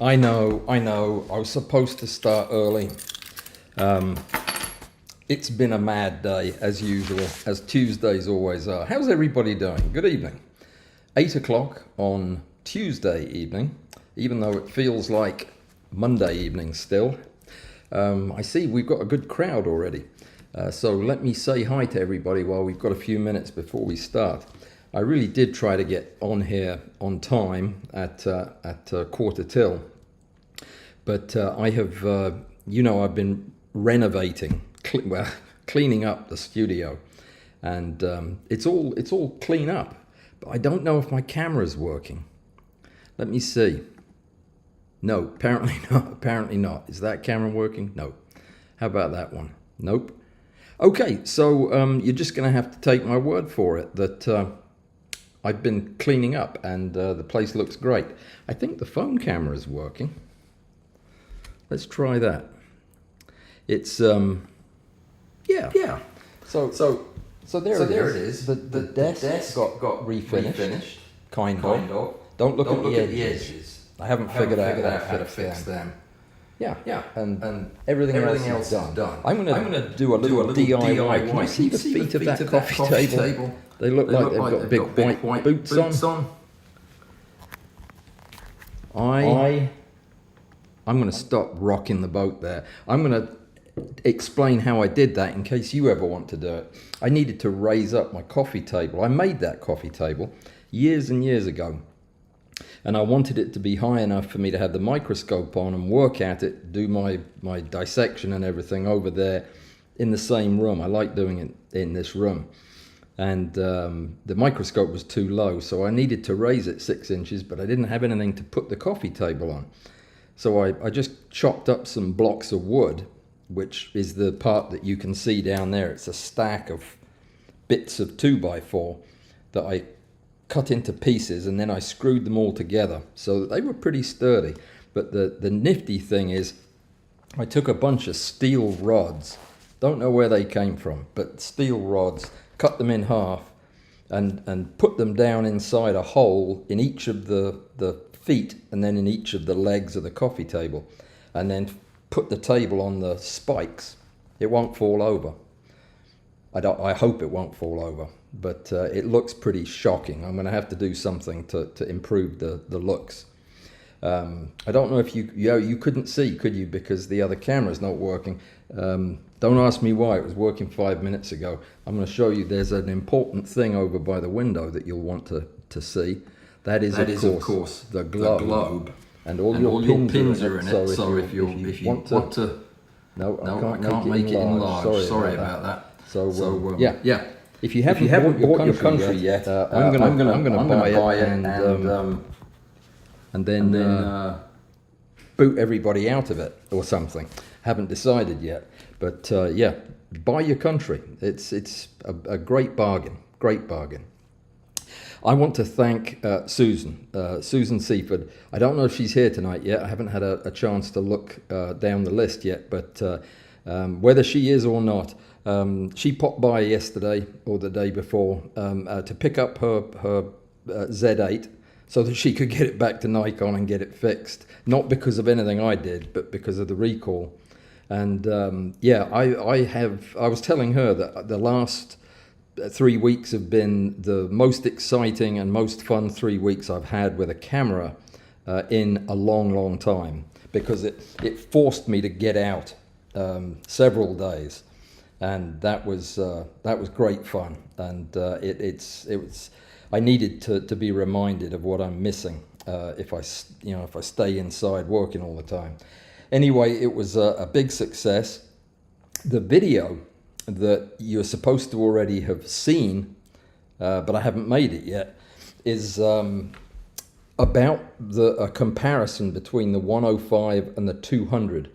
I know. I was supposed to start early. It's been a mad day, as usual, as Tuesdays always are. How's everybody doing? Good evening. 8 o'clock on Tuesday evening, even though it feels like Monday evening still. I see we've got a good crowd already. So let me say hi to everybody while we've got a few minutes before we start. I really did try to get on here on time at quarter till, but I have, I've been renovating, cleaning up the studio, and it's all clean up. But I don't know if my camera's working. Let me see. No, apparently not. Apparently not. Is that camera working? No. How about that one? Nope. Okay, so you're just going to have to take my word for it that I've been cleaning up and the place looks great. I think the phone camera is working. Let's try that. It's yeah. So there it is. The desk got refinished. Kind of. Don't look at the edges. I haven't figured out how to fix them. Yeah. And everything else is done. I'm gonna do a little DIY. Can you see the feet of that coffee table? They look like they've got big white boots on. I'm going to stop rocking the boat there. I'm going to explain how I did that in case you ever want to do it. I needed to raise up my coffee table. I made that coffee table years and years ago. And I wanted it to be high enough for me to have the microscope on and work at it, do my dissection and everything over there in the same room. I like doing it in this room. And the microscope was too low, so I needed to raise it 6 inches, but I didn't have anything to put the coffee table on. So I just chopped up some blocks of wood, which is the part that you can see down there. It's a stack of bits of 2x4 that I cut into pieces, and then I screwed them all together so that they were pretty sturdy. But the nifty thing is I took a bunch of steel rods, don't know where they came from, but steel rods, cut them in half and put them down inside a hole in each of the feet and then in each of the legs of the coffee table, and then put the table on the spikes. It won't fall over. I hope it won't fall over, but it looks pretty shocking. I'm going to have to do something to improve the looks. I don't know if you couldn't see, could you, because the other camera's not working. Don't ask me why. It was working 5 minutes ago. I'm going to show you there's an important thing over by the window that you'll want to see. That is of course the globe. And all your pins are in it. So if you want to... No, I can't make it enlarged. Sorry about that. So yeah. If you haven't bought your country yet, I'm gonna buy it and then boot everybody out of it or something. Haven't decided yet, but buy your country. It's a great bargain. Great bargain. I want to thank Susan Seaford. I don't know if she's here tonight yet. I haven't had a chance to look down the list yet, but whether she is or not, she popped by yesterday or the day before to pick up her Z8 so that she could get it back to Nikon and get it fixed. Not because of anything I did, but because of the recall. And I was telling her that the last 3 weeks have been the most exciting and most fun 3 weeks I've had with a camera in a long time, because it forced me to get out several days, and that was great fun. And I needed to be reminded of what I'm missing if I stay inside working all the time. Anyway, it was a big success. The video that you're supposed to already have seen, but I haven't made it yet, is about a comparison between the 105 and the 200.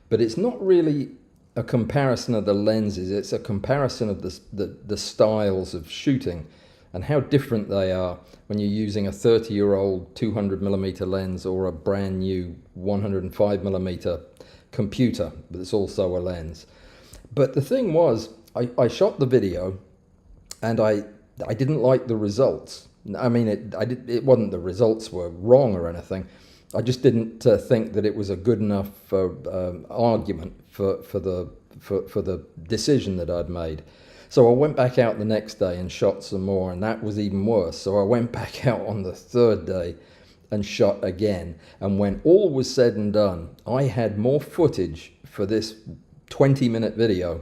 But it's not really a comparison of the lenses, it's a comparison of the styles of shooting and how different they are when you're using a 30-year-old 200mm lens or a brand new 105mm computer, but it's also a lens. But the thing was, I shot the video and I didn't like the results. I mean, it wasn't the results were wrong or anything, I just didn't think that it was a good enough argument for the decision that I'd made. So I went back out the next day and shot some more, and that was even worse. So I went back out on the third day and shot again. And when all was said and done, I had more footage for this 20-minute video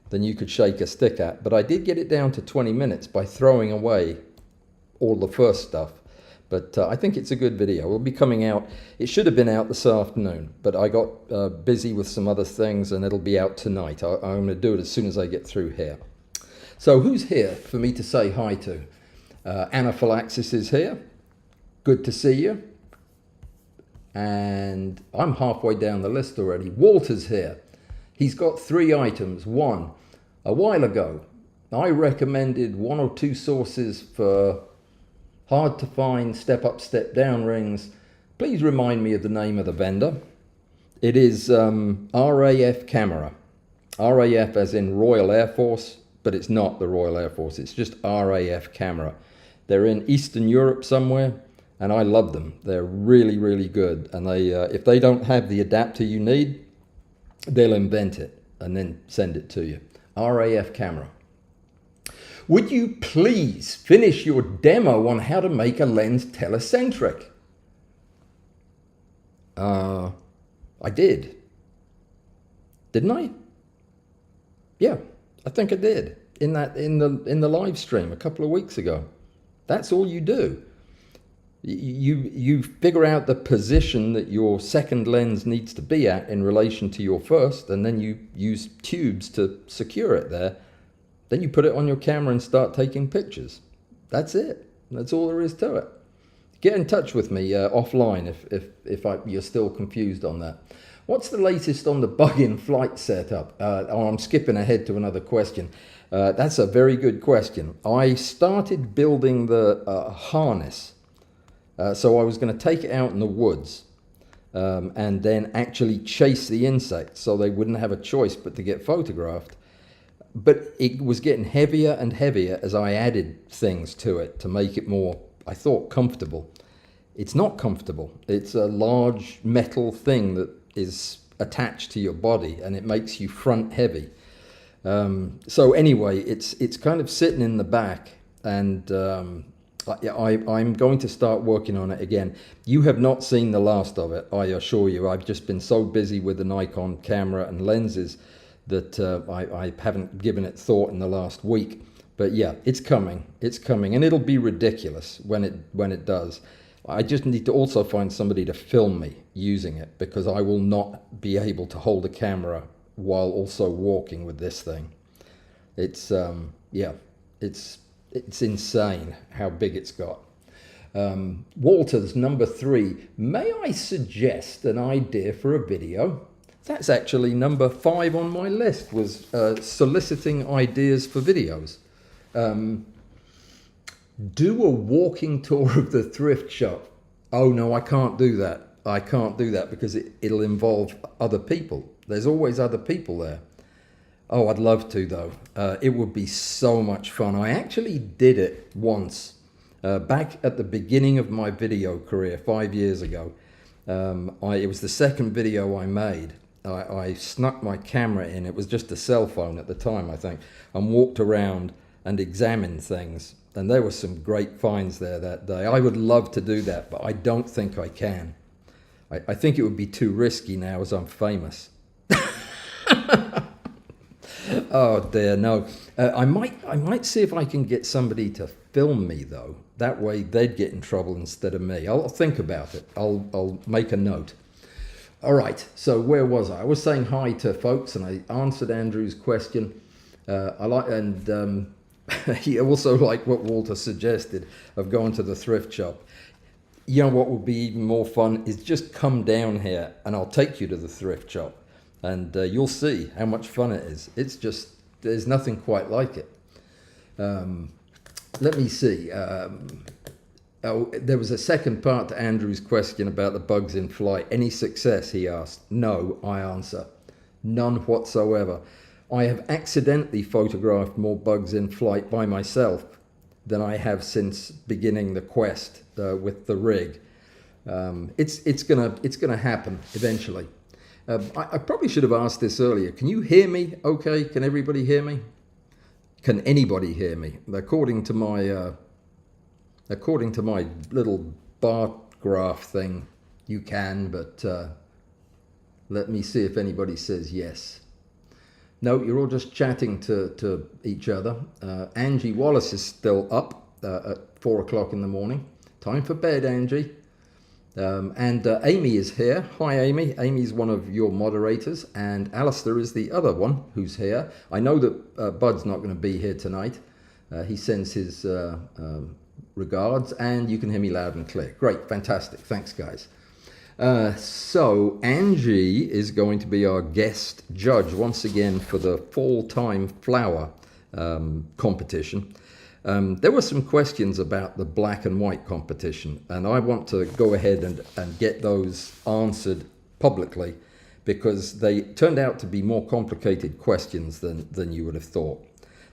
than you could shake a stick at. But I did get it down to 20 minutes by throwing away all the first stuff. But I think it's a good video. It'll be coming out. It should have been out this afternoon, but I got busy with some other things, and it'll be out tonight. I'm going to do it as soon as I get through here. So who's here for me to say hi to? Anaphylaxis is here. Good to see you. And I'm halfway down the list already. Walter's here. He's got 3 items. One, a while ago, I recommended 1 or 2 sources for hard to find step up, step down rings. Please remind me of the name of the vendor. It is RAF Camera. RAF as in Royal Air Force, but it's not the Royal Air Force. It's just RAF Camera. They're in Eastern Europe somewhere, and I love them. They're really, really good. And they, if they don't have the adapter you need, they'll invent it and then send it to you. RAF Camera. Would you please finish your demo on how to make a lens telecentric? I did. Didn't I? Yeah, I think I did in the live stream a couple of weeks ago. That's all you do. You figure out the position that your second lens needs to be at in relation to your first, and then you use tubes to secure it there. Then you put it on your camera and start taking pictures. That's it. That's all there is to it. Get in touch with me offline if you're still confused on that. What's the latest on the bug in flight setup? I'm skipping ahead to another question. That's a very good question. I started building the harness. So I was going to take it out in the woods and then actually chase the insects so they wouldn't have a choice but to get photographed. But it was getting heavier and heavier as I added things to it to make it more, I thought, comfortable. It's not comfortable. It's a large metal thing that is attached to your body, and it makes you front heavy. So anyway, it's kind of sitting in the back, and I'm going to start working on it again. You have not seen the last of it, I assure you. I've just been so busy with the Nikon camera and lenses that I haven't given it thought in the last week. But yeah, it's coming, and it'll be ridiculous when it does. I just need to also find somebody to film me using it, because I will not be able to hold a camera while also walking with this thing. It's it's insane how big it's got. Walter's number 3. May I suggest an idea for a video? That's actually number 5 on my list, was soliciting ideas for videos. Do a walking tour of the thrift shop. Oh no, I can't do that. I can't do that because it'll involve other people. There's always other people there. Oh, I'd love to though. It would be so much fun. I actually did it once back at the beginning of my video career 5 years ago. It was the second video I made. I snuck my camera in. It was just a cell phone at the time, I think, and walked around and examined things. And there were some great finds there that day. I would love to do that, but I don't think I can. I think it would be too risky now as I'm famous. Oh dear, no. I might see if I can get somebody to film me though. That way they'd get in trouble instead of me. I'll think about it. I'll make a note. All right, so where was I? I was saying hi to folks, and I answered Andrew's question. He also liked what Walter suggested of going to the thrift shop. You know what would be even more fun is just come down here and I'll take you to the thrift shop, and you'll see how much fun it is. It's just, there's nothing quite like it. Let me see. Oh, there was a second part to Andrew's question about the bugs in flight. Any success, he asked. No, I answer. None whatsoever. I have accidentally photographed more bugs in flight by myself than I have since beginning the quest with the rig. It's gonna happen eventually. I probably should have asked this earlier. Can you hear me? Okay, can everybody hear me? Can anybody hear me? According to my little bar graph thing, you can, but let me see if anybody says yes. No, you're all just chatting to each other. Angie Wallace is still up at 4 o'clock in the morning. Time for bed, Angie. And Amy is here. Hi, Amy. Amy's one of your moderators, and Alistair is the other one who's here. I know that Bud's not going to be here tonight. He sends his regards, and you can hear me loud and clear. Great, fantastic. Thanks, guys. So Angie is going to be our guest judge once again for the Fall Time Flower competition. There were some questions about the black and white competition, and I want to go ahead and get those answered publicly because they turned out to be more complicated questions than you would have thought.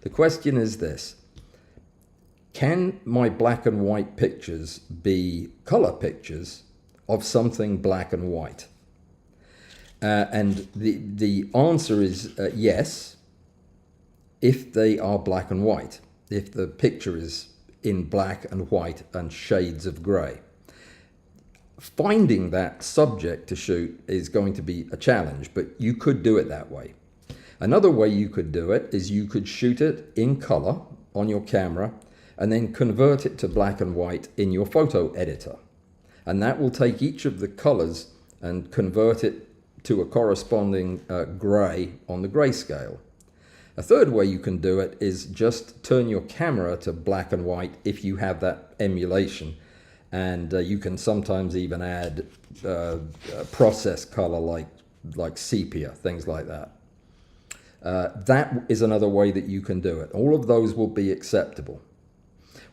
The question is this: can my black and white pictures be color pictures of something black and white? And the answer is yes, if they are black and white. If the picture is in black and white and shades of grey. Finding that subject to shoot is going to be a challenge, but you could do it that way. Another way you could do it is you could shoot it in color on your camera and then convert it to black and white in your photo editor. And that will take each of the colors and convert it to a corresponding grey on the grayscale. A third way you can do it is just turn your camera to black and white if you have that emulation. And you can sometimes even add process color like sepia, things like that. That is another way that you can do it. All of those will be acceptable.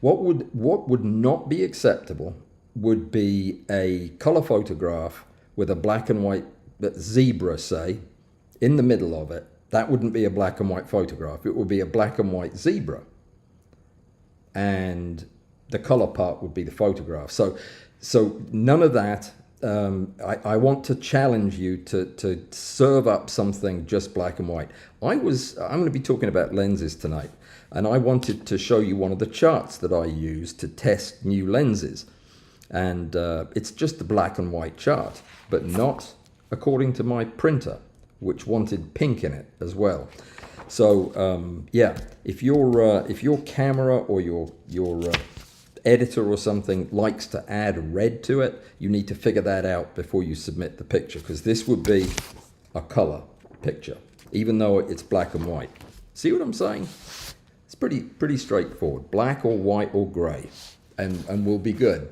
What would not be acceptable would be a color photograph with a black and white zebra, say, in the middle of it. That wouldn't be a black and white photograph. It would be a black and white zebra. And the color part would be the photograph. So none of that. I want to challenge you to serve up something just black and white. I'm going to be talking about lenses tonight. And I wanted to show you one of the charts that I use to test new lenses. And it's just the black and white chart, but not according to my printer, which wanted pink in it as well. So yeah, if your camera or your editor or something likes to add red to it, you need to figure that out before you submit the picture, because this would be a color picture, even though it's black and white. See what I'm saying? It's pretty straightforward. Black or white or gray, and we'll be good.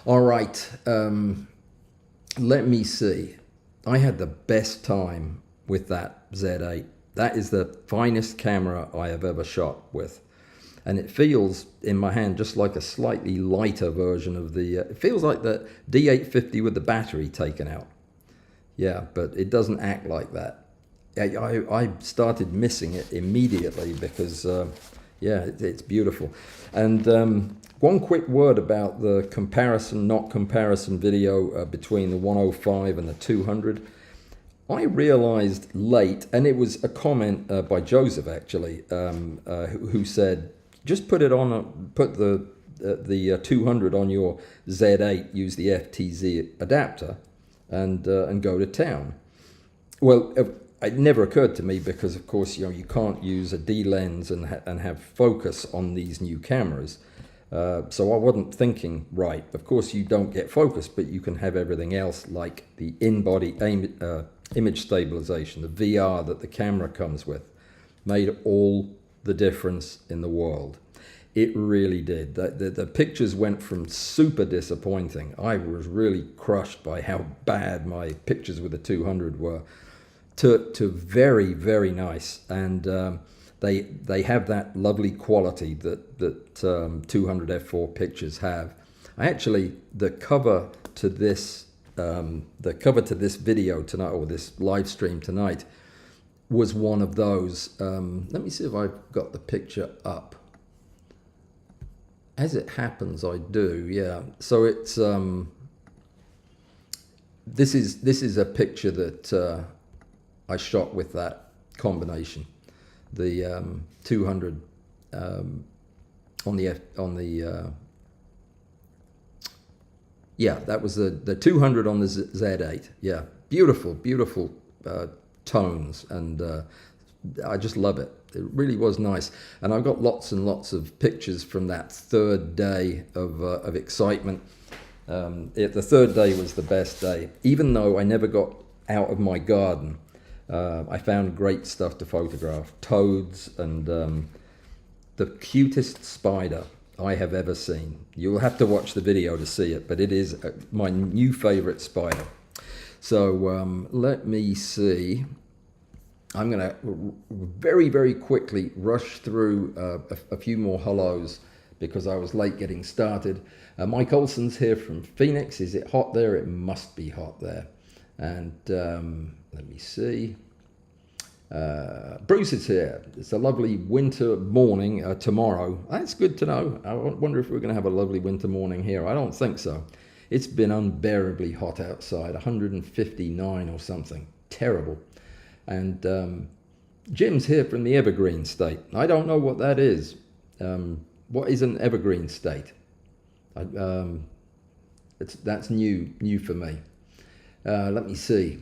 All right, let me see. I had the best time with that Z8. That is the finest camera I have ever shot with. And it feels in my hand just like a slightly lighter version of the, it feels like the D850 with the battery taken out. Yeah, but it doesn't act like that. I started missing it immediately because, yeah, it's beautiful. And one quick word about the comparison, not comparison video between the 105 and the 200. I realized late, and it was a comment by Joseph actually, who said, just put it on, put the 200 on your Z8, use the FTZ adapter, and go to town. Well, it never occurred to me because, of course, you can't use a D lens and have focus on these new cameras. So I wasn't thinking, right, of course you don't get focus, but you can have everything else like the in-body image stabilization, the VR that the camera comes with, made all the difference in the world. It really did. The pictures went from super disappointing. I was really crushed by how bad my pictures with the 200 were, to very, very nice. And they have that lovely quality that 200 f4 pictures have. The cover to this video tonight, or this live stream tonight, was one of those. Let me see if I've got the picture up. As it happens, I do, yeah. So it's this is a picture that I shot with that combination, the 200 on the yeah, that was the 200 on the Z8. Yeah, beautiful tones, and I just love it. It really was nice, and I've got lots and lots of pictures from that third day of excitement. The third day was the best day, even though I never got out of my garden. I found great stuff to photograph: toads and the cutest spider I have ever seen. You'll have to watch the video to see it, but it is my new favorite spider. So let me see. I'm going to very quickly rush through a few more hellos because I was late getting started. Mike Olson's here from Phoenix. Is it hot there? It must be hot there. And let me see. Bruce is here. It's a lovely winter morning tomorrow. That's good to know. I wonder if we're going to have a lovely winter morning here. I don't think so. It's been unbearably hot outside, 159 or something. Terrible. And Jim's here from the Evergreen State. I don't know what that is. What is an Evergreen State? That's new for me. Let me see.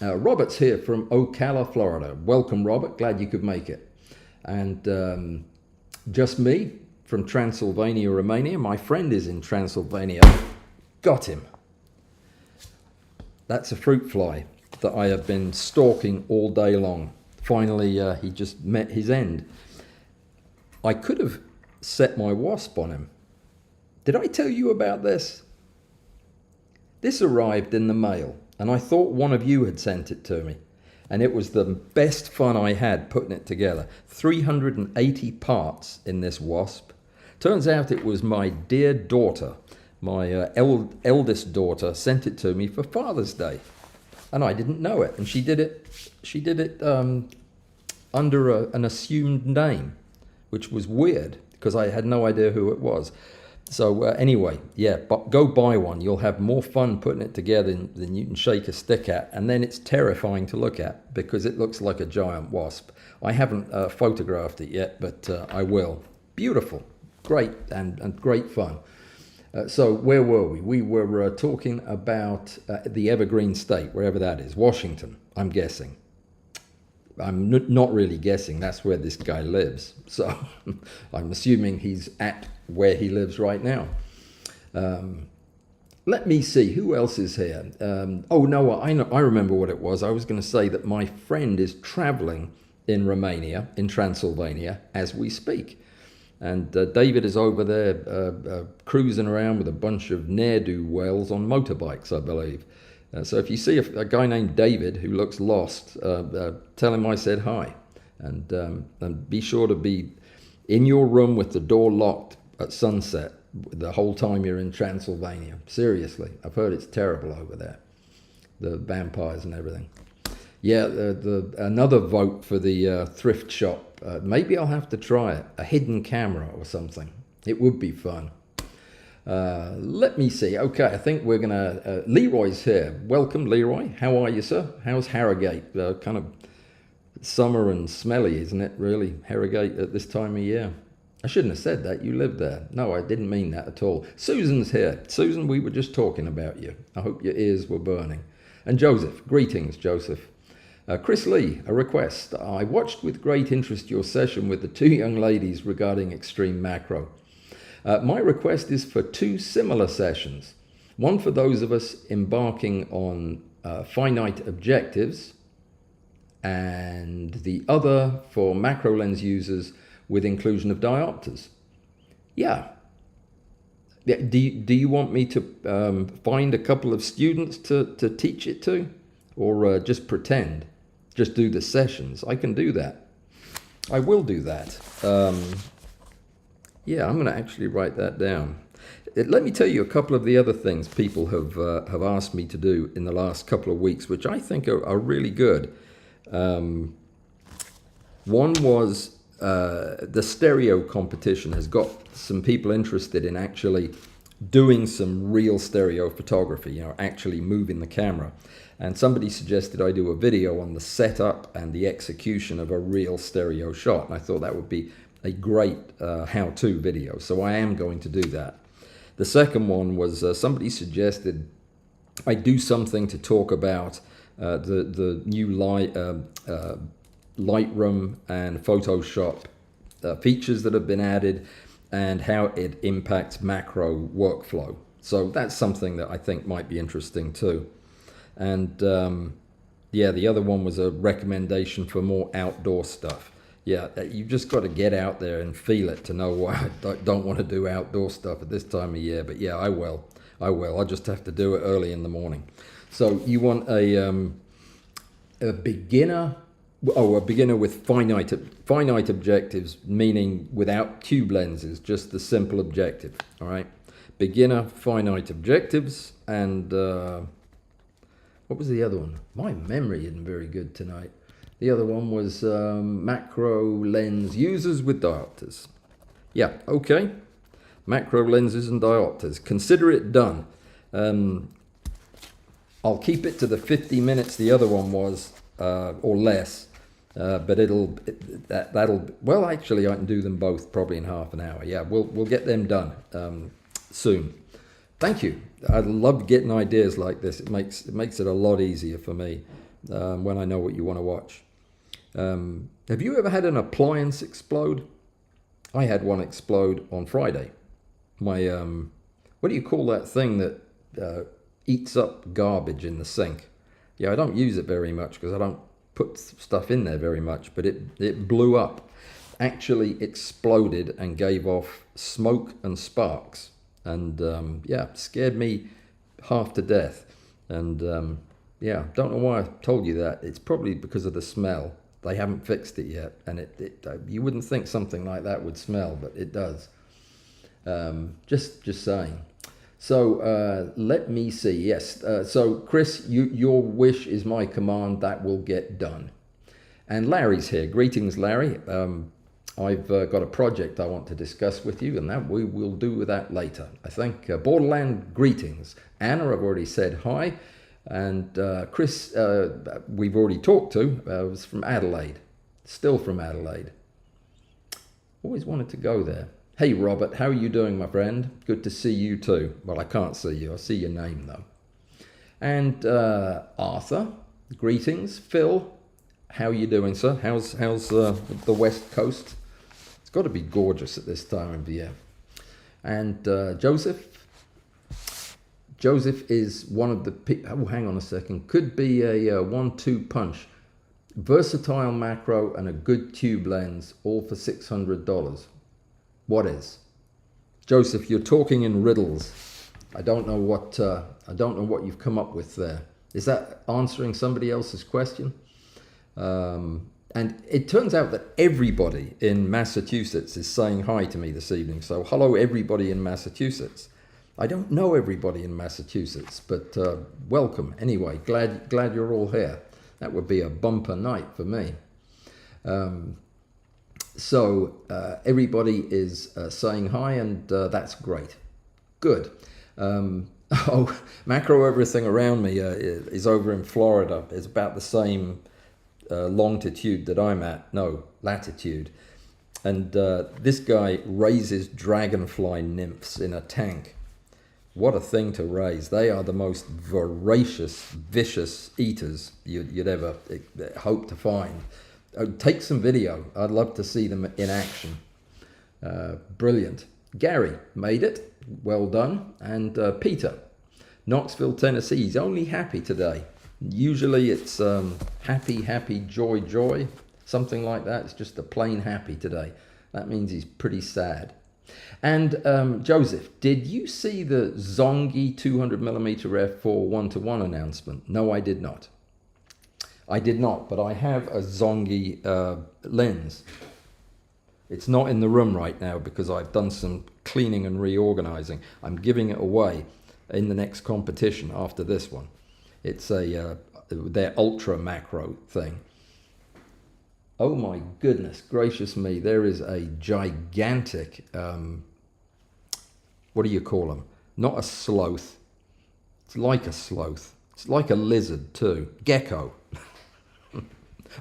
Robert's here from Ocala, Florida. Welcome, Robert. Glad you could make it. And just me from Transylvania, Romania. My friend is in Transylvania. Got him. That's a fruit fly that I have been stalking all day long. Finally, he just met his end. I could have set my wasp on him. Did I tell you about this? This arrived in the mail, and I thought one of you had sent it to me. And it was the best fun I had putting it together. 380 parts in this wasp. Turns out it was my dear daughter, my eldest daughter, sent it to me for Father's Day. And I didn't know it. And she did it under an assumed name, which was weird because I had no idea who it was. So anyway, yeah, but go buy one. You'll have more fun putting it together than you can shake a stick at. And then it's terrifying to look at because it looks like a giant wasp. I haven't photographed it yet, but I will. Beautiful, great, and great fun. So where were we? We were talking about the Evergreen State, wherever that is. Washington, I'm guessing. I'm not really guessing. That's where this guy lives. So I'm assuming he's at where he lives right now. Let me see. Who else is here? Oh, no, I remember what it was. I was going to say that my friend is traveling in Romania, in Transylvania, as we speak. And David is over there cruising around with a bunch of ne'er-do-wells on motorbikes, I believe. So if you see a guy named David who looks lost, tell him I said hi. And be sure to be in your room with the door locked at sunset the whole time you're in Transylvania. Seriously, I've heard it's terrible over there, the vampires and everything. Yeah, another vote for the thrift shop. Maybe I'll have to try it. A hidden camera or something. It would be fun. Let me see. Okay, I think we're going to... Leroy's here. Welcome, Leroy. How are you, sir? How's Harrogate? Kind of summer and smelly, isn't it, really? Harrogate at this time of year. I shouldn't have said that. You live there. No, I didn't mean that at all. Susan's here. Susan, we were just talking about you. I hope your ears were burning. And Joseph. Greetings, Joseph. Chris Lee, a request. I watched with great interest your session with the two young ladies regarding extreme macro. My request is for two similar sessions. One for those of us embarking on finite objectives, and the other for macro lens users with inclusion of diopters. Yeah. Do you want me to find a couple of students to teach it to? Or just pretend? Just do the sessions? I can do that. I will do that. Yeah, I'm going to actually write that down. Let me tell you a couple of the other things people have asked me to do in the last couple of weeks, which I think are really good. One was the stereo competition has got some people interested in actually doing some real stereo photography, you know, actually moving the camera. And somebody suggested I do a video on the setup and the execution of a real stereo shot. And I thought that would be a great how-to video. So I am going to do that. The second one was somebody suggested I do something to talk about the new Lightroom and Photoshop features that have been added and how it impacts macro workflow. So that's something that I think might be interesting too. And yeah, the other one was a recommendation for more outdoor stuff. Yeah, you've just got to get out there and feel it to know why I don't want to do outdoor stuff at this time of year. But yeah, I will. I'll just have to do it early in the morning. So you want a beginner. Oh, a beginner with finite objectives, meaning without tube lenses, just the simple objective. All right, beginner finite objectives. And what was the other one? My memory isn't very good tonight. The other one was macro lens users with diopters. Yeah, okay. Macro lenses and diopters. Consider it done. I'll keep it to the 50 minutes the other one was, or less. But that'll well, actually I can do them both probably in half an hour. Yeah, we'll get them done soon. Thank you. I love getting ideas like this. It makes it a lot easier for me when I know what you want to watch. Have you ever had an appliance explode? I had one explode on Friday. My what do you call that thing that eats up garbage in the sink? Yeah, I don't use it very much because I don't put stuff in there very much, but it blew up, actually exploded and gave off smoke and sparks, and yeah, scared me half to death. And yeah, don't know why I told you that. It's probably because of the smell. They haven't fixed it yet, and you wouldn't think something like that would smell, but it does. Just saying. So let me see. Yes. So Chris, your wish is my command. That will get done. And Larry's here. Greetings, Larry. I've got a project I want to discuss with you, and that we will do that later. I think Borderland greetings. Anna, I've already said hi, and Chris, we've already talked to. Was from Adelaide. Still from Adelaide. Always wanted to go there. Hey Robert, how are you doing, my friend? Good to see you too. Well, I can't see you. I see your name though. And Arthur, greetings. Phil, how are you doing, sir? How's the West Coast? It's got to be gorgeous at this time of year. And Joseph. Joseph is one of the people. Oh, hang on a second. Could be a 1-2 punch. Versatile macro and a good tube lens, all for $600. What is? Joseph, you're talking in riddles. I don't know what you've come up with there. Is that answering somebody else's question? And it turns out that everybody in Massachusetts is saying hi to me this evening. So hello, everybody in Massachusetts. I don't know everybody in Massachusetts, but welcome anyway. Glad you're all here. That would be a bumper night for me. So everybody is saying hi, and that's great. Good. Oh, macro everything around me is over in Florida. It's about the same longitude that I'm at. No, latitude. And this guy raises dragonfly nymphs in a tank. What a thing to raise. They are the most voracious, vicious eaters you'd ever hope to find. Take some video. I'd love to see them in action. Brilliant. Gary made it. Well done. And Peter, Knoxville, Tennessee. He's only happy today. Usually it's happy, joy, something like that. It's just a plain happy today. That means he's pretty sad. And Joseph, did you see the Zongi 200mm f4 1:1 announcement? No, I did not. But I have a Zongi lens. It's not in the room right now because I've done some cleaning and reorganizing. I'm giving it away in the next competition after this one. It's their ultra macro thing. Oh my goodness gracious me, there is a gigantic, what do you call them? not a sloth. It's like a sloth. It's like a lizard too. Gecko.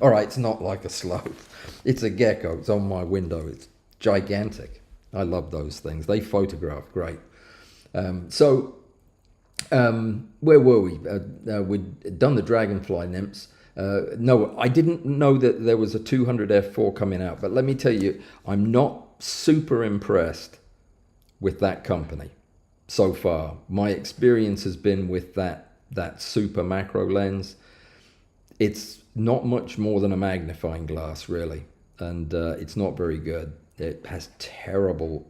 All right, it's not like a sloth. It's a gecko. It's on my window. It's gigantic. I love those things. They photograph great. Where were we? We'd done the dragonfly nymphs. No, I didn't know that there was a 200 f4 coming out, but let me tell you, I'm not super impressed with that company so far. My experience has been with that super macro lens. It's not much more than a magnifying glass, really, and it's not very good. It has terrible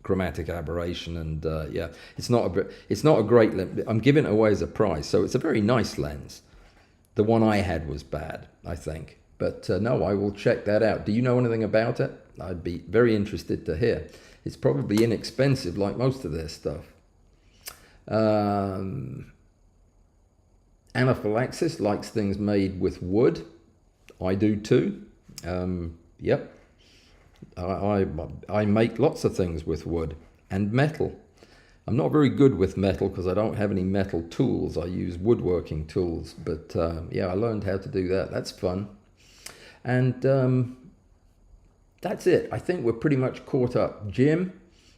chromatic aberration, and yeah, it's not a great lens. I'm giving it away as a prize, so it's a very nice lens. The one I had was bad, I think, but no, I will check that out. Do you know anything about it? I'd be very interested to hear. It's probably inexpensive, like most of their stuff. Anaphylaxis likes things made with wood. I do too. Yep. I make lots of things with wood and metal. I'm not very good with metal because I don't have any metal tools. I use woodworking tools, but yeah, I learned how to do that. That's fun. And that's it. I think we're pretty much caught up. Jim,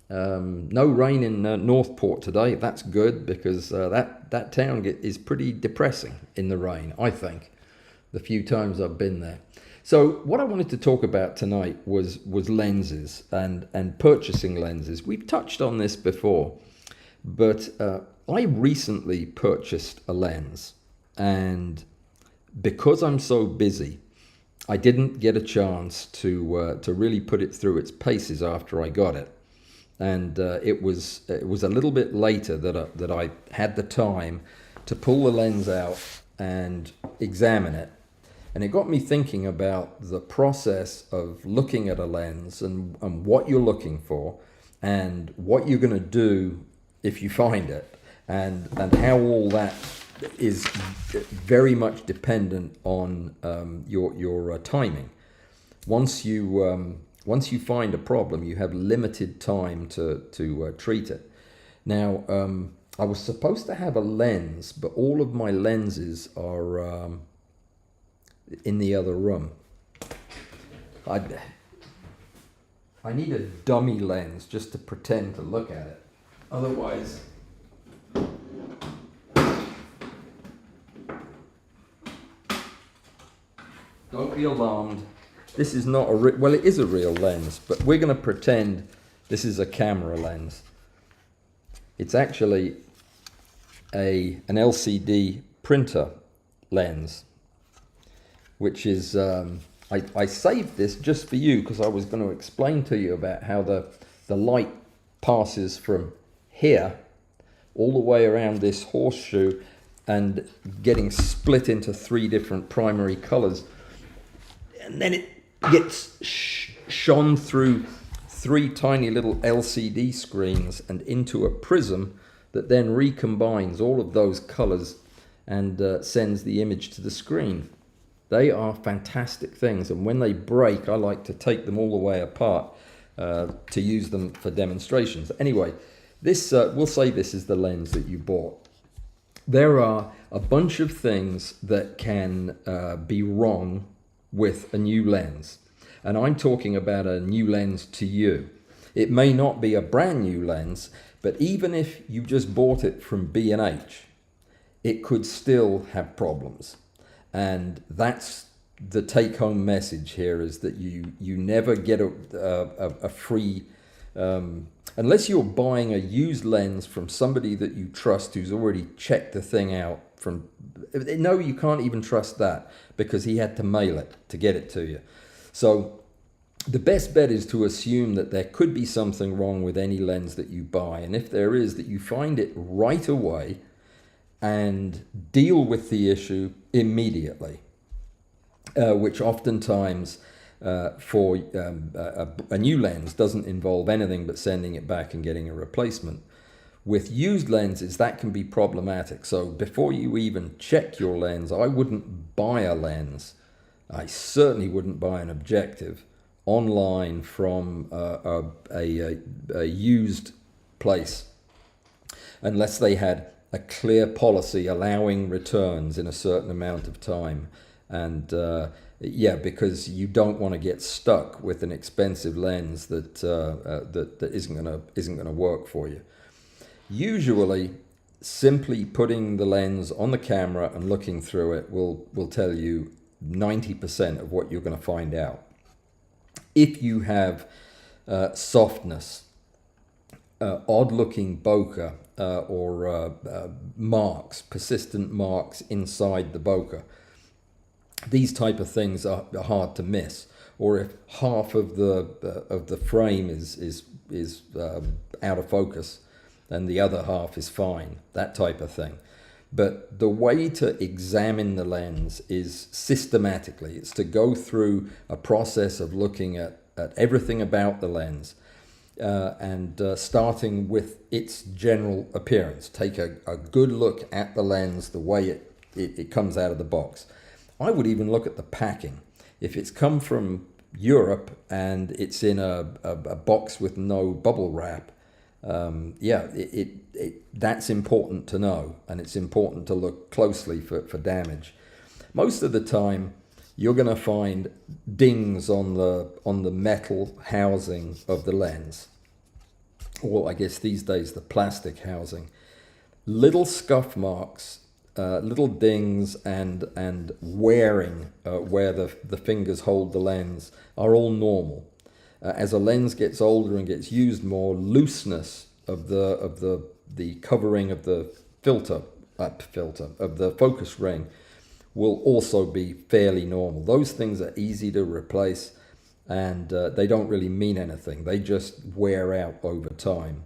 no rain in Northport today. That's good, because that town is pretty depressing in the rain, I think, the few times I've been there. So what I wanted to talk about tonight was lenses and purchasing lenses. We've touched on this before, but I recently purchased a lens, and because I'm so busy, I didn't get a chance to really put it through its paces after I got it, and it was a little bit later that I had the time to pull the lens out and examine it. And it got me thinking about the process of looking at a lens and what you're looking for and what you're going to do if you find it, and how all that is very much dependent on your timing. Once you find a problem, you have limited time to treat it. Now, I was supposed to have a lens, but all of my lenses are in the other room. I need a dummy lens just to pretend to look at it. Otherwise, don't be alarmed. This is not well, it is a real lens, but we're going to pretend this is a camera lens. It's actually an LCD printer lens, which is, I saved this just for you because I was going to explain to you about how the light passes from here all the way around this horseshoe and getting split into 3 different primary colors. And then it gets shone through 3 tiny little LCD screens and into a prism that then recombines all of those colors and sends the image to the screen. They are fantastic things, and when they break, I like to take them all the way apart to use them for demonstrations. Anyway, this we'll say this is the lens that you bought. There are a bunch of things that can be wrong with a new lens, and I'm talking about a new lens to you. It may not be a brand new lens, but even if you just bought it from B&H, it could still have problems. And that's the take-home message here, is that you never get a free, unless you're buying a used lens from somebody that you trust who's already checked the thing out from, no, you can't even trust that because he had to mail it to get it to you. So the best bet is to assume that there could be something wrong with any lens that you buy. And if there is, that you find it right away and deal with the issue immediately, which oftentimes for a new lens doesn't involve anything but sending it back and getting a replacement. With used lenses, that can be problematic. So before you even check your lens, I wouldn't buy a lens. I certainly wouldn't buy an objective online from a used place. unless they had a clear policy allowing returns in a certain amount of time. And yeah, because you don't want to get stuck with an expensive lens that that isn't gonna work for you. Usually, simply putting the lens on the camera and looking through it will tell you 90% of what you're going to find out. If you have softness, odd-looking bokeh, or marks, persistent marks inside the bokeh, these type of things are hard to miss. Or if half of the frame is out of focus, and the other half is fine, that type of thing. But the way to examine the lens is systematically. It's to go through a process of looking at everything about the lens, and starting with its general appearance. Take a good look at the lens, the way it comes out of the box. I would even look at the packing. If it's come from Europe and it's in a box with no bubble wrap, yeah, that's important to know, and it's important to look closely for damage. Most of the time, you're going to find dings on the metal housing of the lens, or I guess these days the plastic housing. Little scuff marks, little dings, and wearing where the fingers hold the lens are all normal. As a lens gets older and gets used more, looseness of the covering of the filter of the focus ring will also be fairly normal. Those things are easy to replace, and they don't really mean anything. They just wear out over time.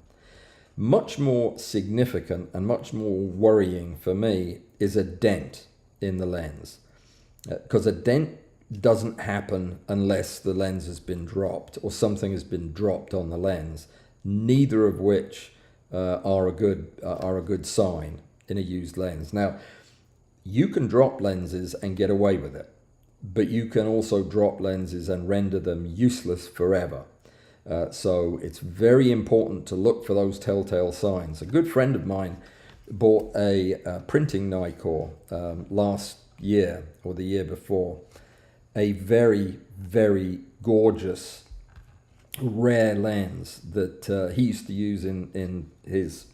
Much more significant and much more worrying for me is a dent in the lens, because a dent doesn't happen unless the lens has been dropped or something has been dropped on the lens, neither of which are a good sign in a used lens. Now, you can drop lenses and get away with it, but you can also drop lenses and render them useless forever. So it's very important to look for those telltale signs. A good friend of mine bought a printing Nikkor last year or the year before. A very, very gorgeous, rare lens that he used to use in his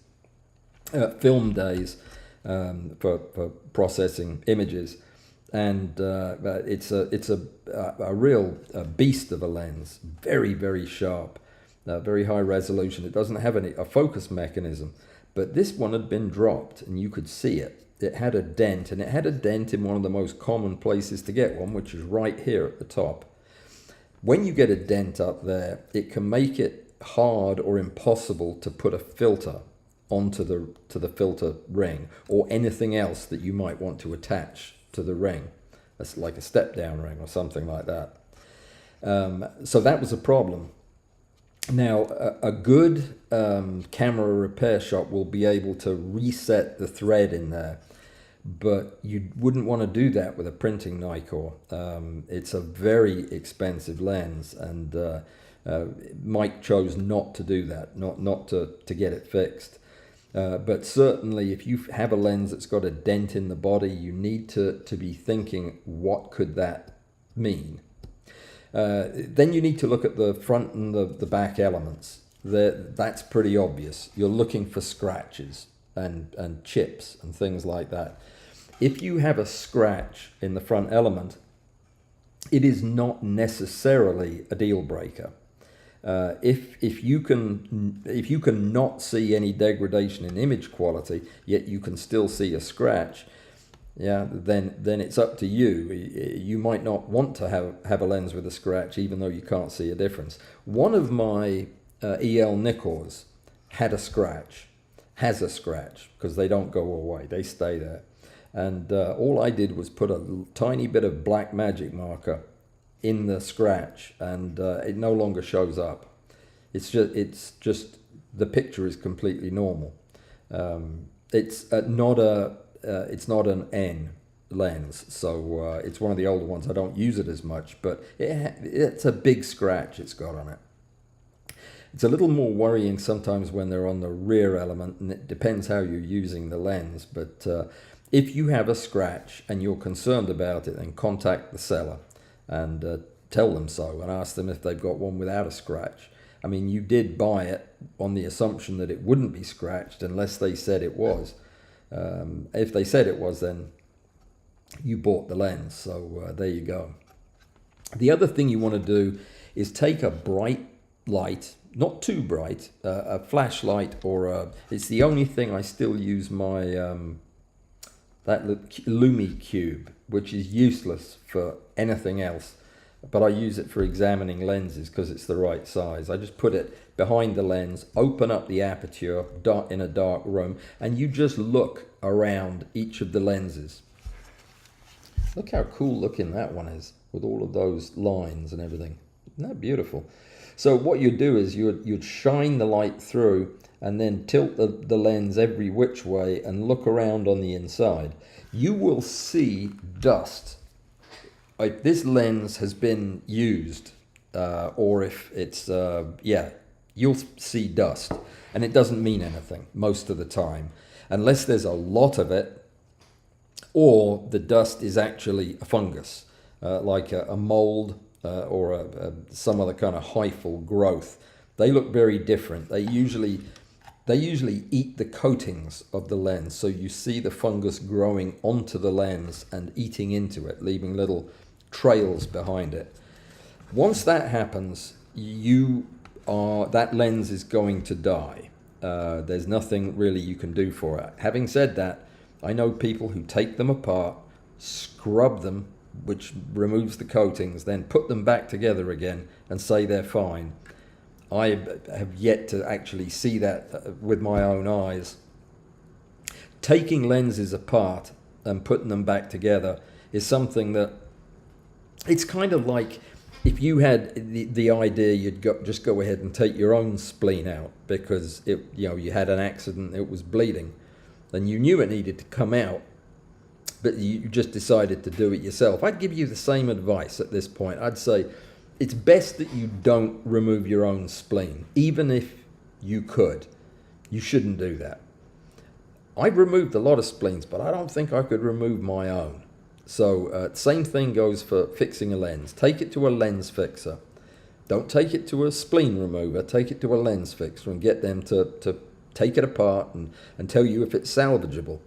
film days for processing images, and it's a real beast of a lens. Very, very sharp, very high resolution. It doesn't have a focus mechanism, but this one had been dropped, and you could see it. It had a dent, and it had a dent in one of the most common places to get one, which is right here at the top. When you get a dent up there, it can make it hard or impossible to put a filter onto the filter ring, or anything else that you might want to attach to the ring. That's like a step down ring or something like that. So that was a problem. Now, a good camera repair shop will be able to reset the thread in there, but you wouldn't want to do that with a printing Nikkor. It's a very expensive lens, and Mike chose not to do that, not to get it fixed. But certainly, if you have a lens that's got a dent in the body, you need to be thinking, what could that mean? Then you need to look at the front and the back elements. That's pretty obvious. You're looking for scratches and chips and things like that. If you have a scratch in the front element, it is not necessarily a deal breaker. If you can not see any degradation in image quality, yet you can still see a scratch, yeah, then it's up to you. You might not want to have a lens with a scratch, even though you can't see a difference. One of my EL Nikkors has a scratch, because they don't go away, they stay there. And all I did was put a tiny bit of black magic marker in the scratch, and it no longer shows up. It's just the picture is completely normal. It's not an N lens, so it's one of the older ones. I don't use it as much, but it's a big scratch it's got on it. It's a little more worrying sometimes when they're on the rear element, and it depends how you're using the lens. But if you have a scratch and you're concerned about it, then contact the seller and tell them so, and ask them if they've got one without a scratch. I mean, you did buy it on the assumption that it wouldn't be scratched unless they said it was. If they said it was, then you bought the lens. So there you go. The other thing you want to do is take a bright light, not too bright, a flashlight or it's the only thing I still use my that Lumi Cube, which is useless for anything else, but I use it for examining lenses because it's the right size. I just put it behind the lens, open up the aperture in a dark room, and you just look around each of the lenses. Look how cool looking that one is with all of those lines and everything. Isn't that beautiful? So what you'd do is you'd shine the light through and then tilt the lens every which way and look around on the inside. You will see dust. If this lens has been used, or if it's, you'll see dust. And it doesn't mean anything most of the time, unless there's a lot of it, or the dust is actually a fungus, like a mold or some other kind of hyphal growth. They look very different. They usually eat the coatings of the lens, so you see the fungus growing onto the lens and eating into it, leaving little trails behind it. Once that happens, that lens is going to die. There's nothing really you can do for it. Having said that, I know people who take them apart, scrub them, which removes the coatings, then put them back together again and say they're fine. I have yet to actually see that with my own eyes. Taking lenses apart and putting them back together is something that, it's kind of like if you had the idea you'd just go ahead and take your own spleen out because you had an accident, it was bleeding, and you knew it needed to come out, but you just decided to do it yourself. I'd give you the same advice at this point. I'd say it's best that you don't remove your own spleen. Even if you could, you shouldn't do that. I've removed a lot of spleens, but I don't think I could remove my own. So same thing goes for fixing a lens. Take it to a lens fixer. Don't take it to a spleen remover. Take it to a lens fixer and get them to take it apart and tell you if it's salvageable.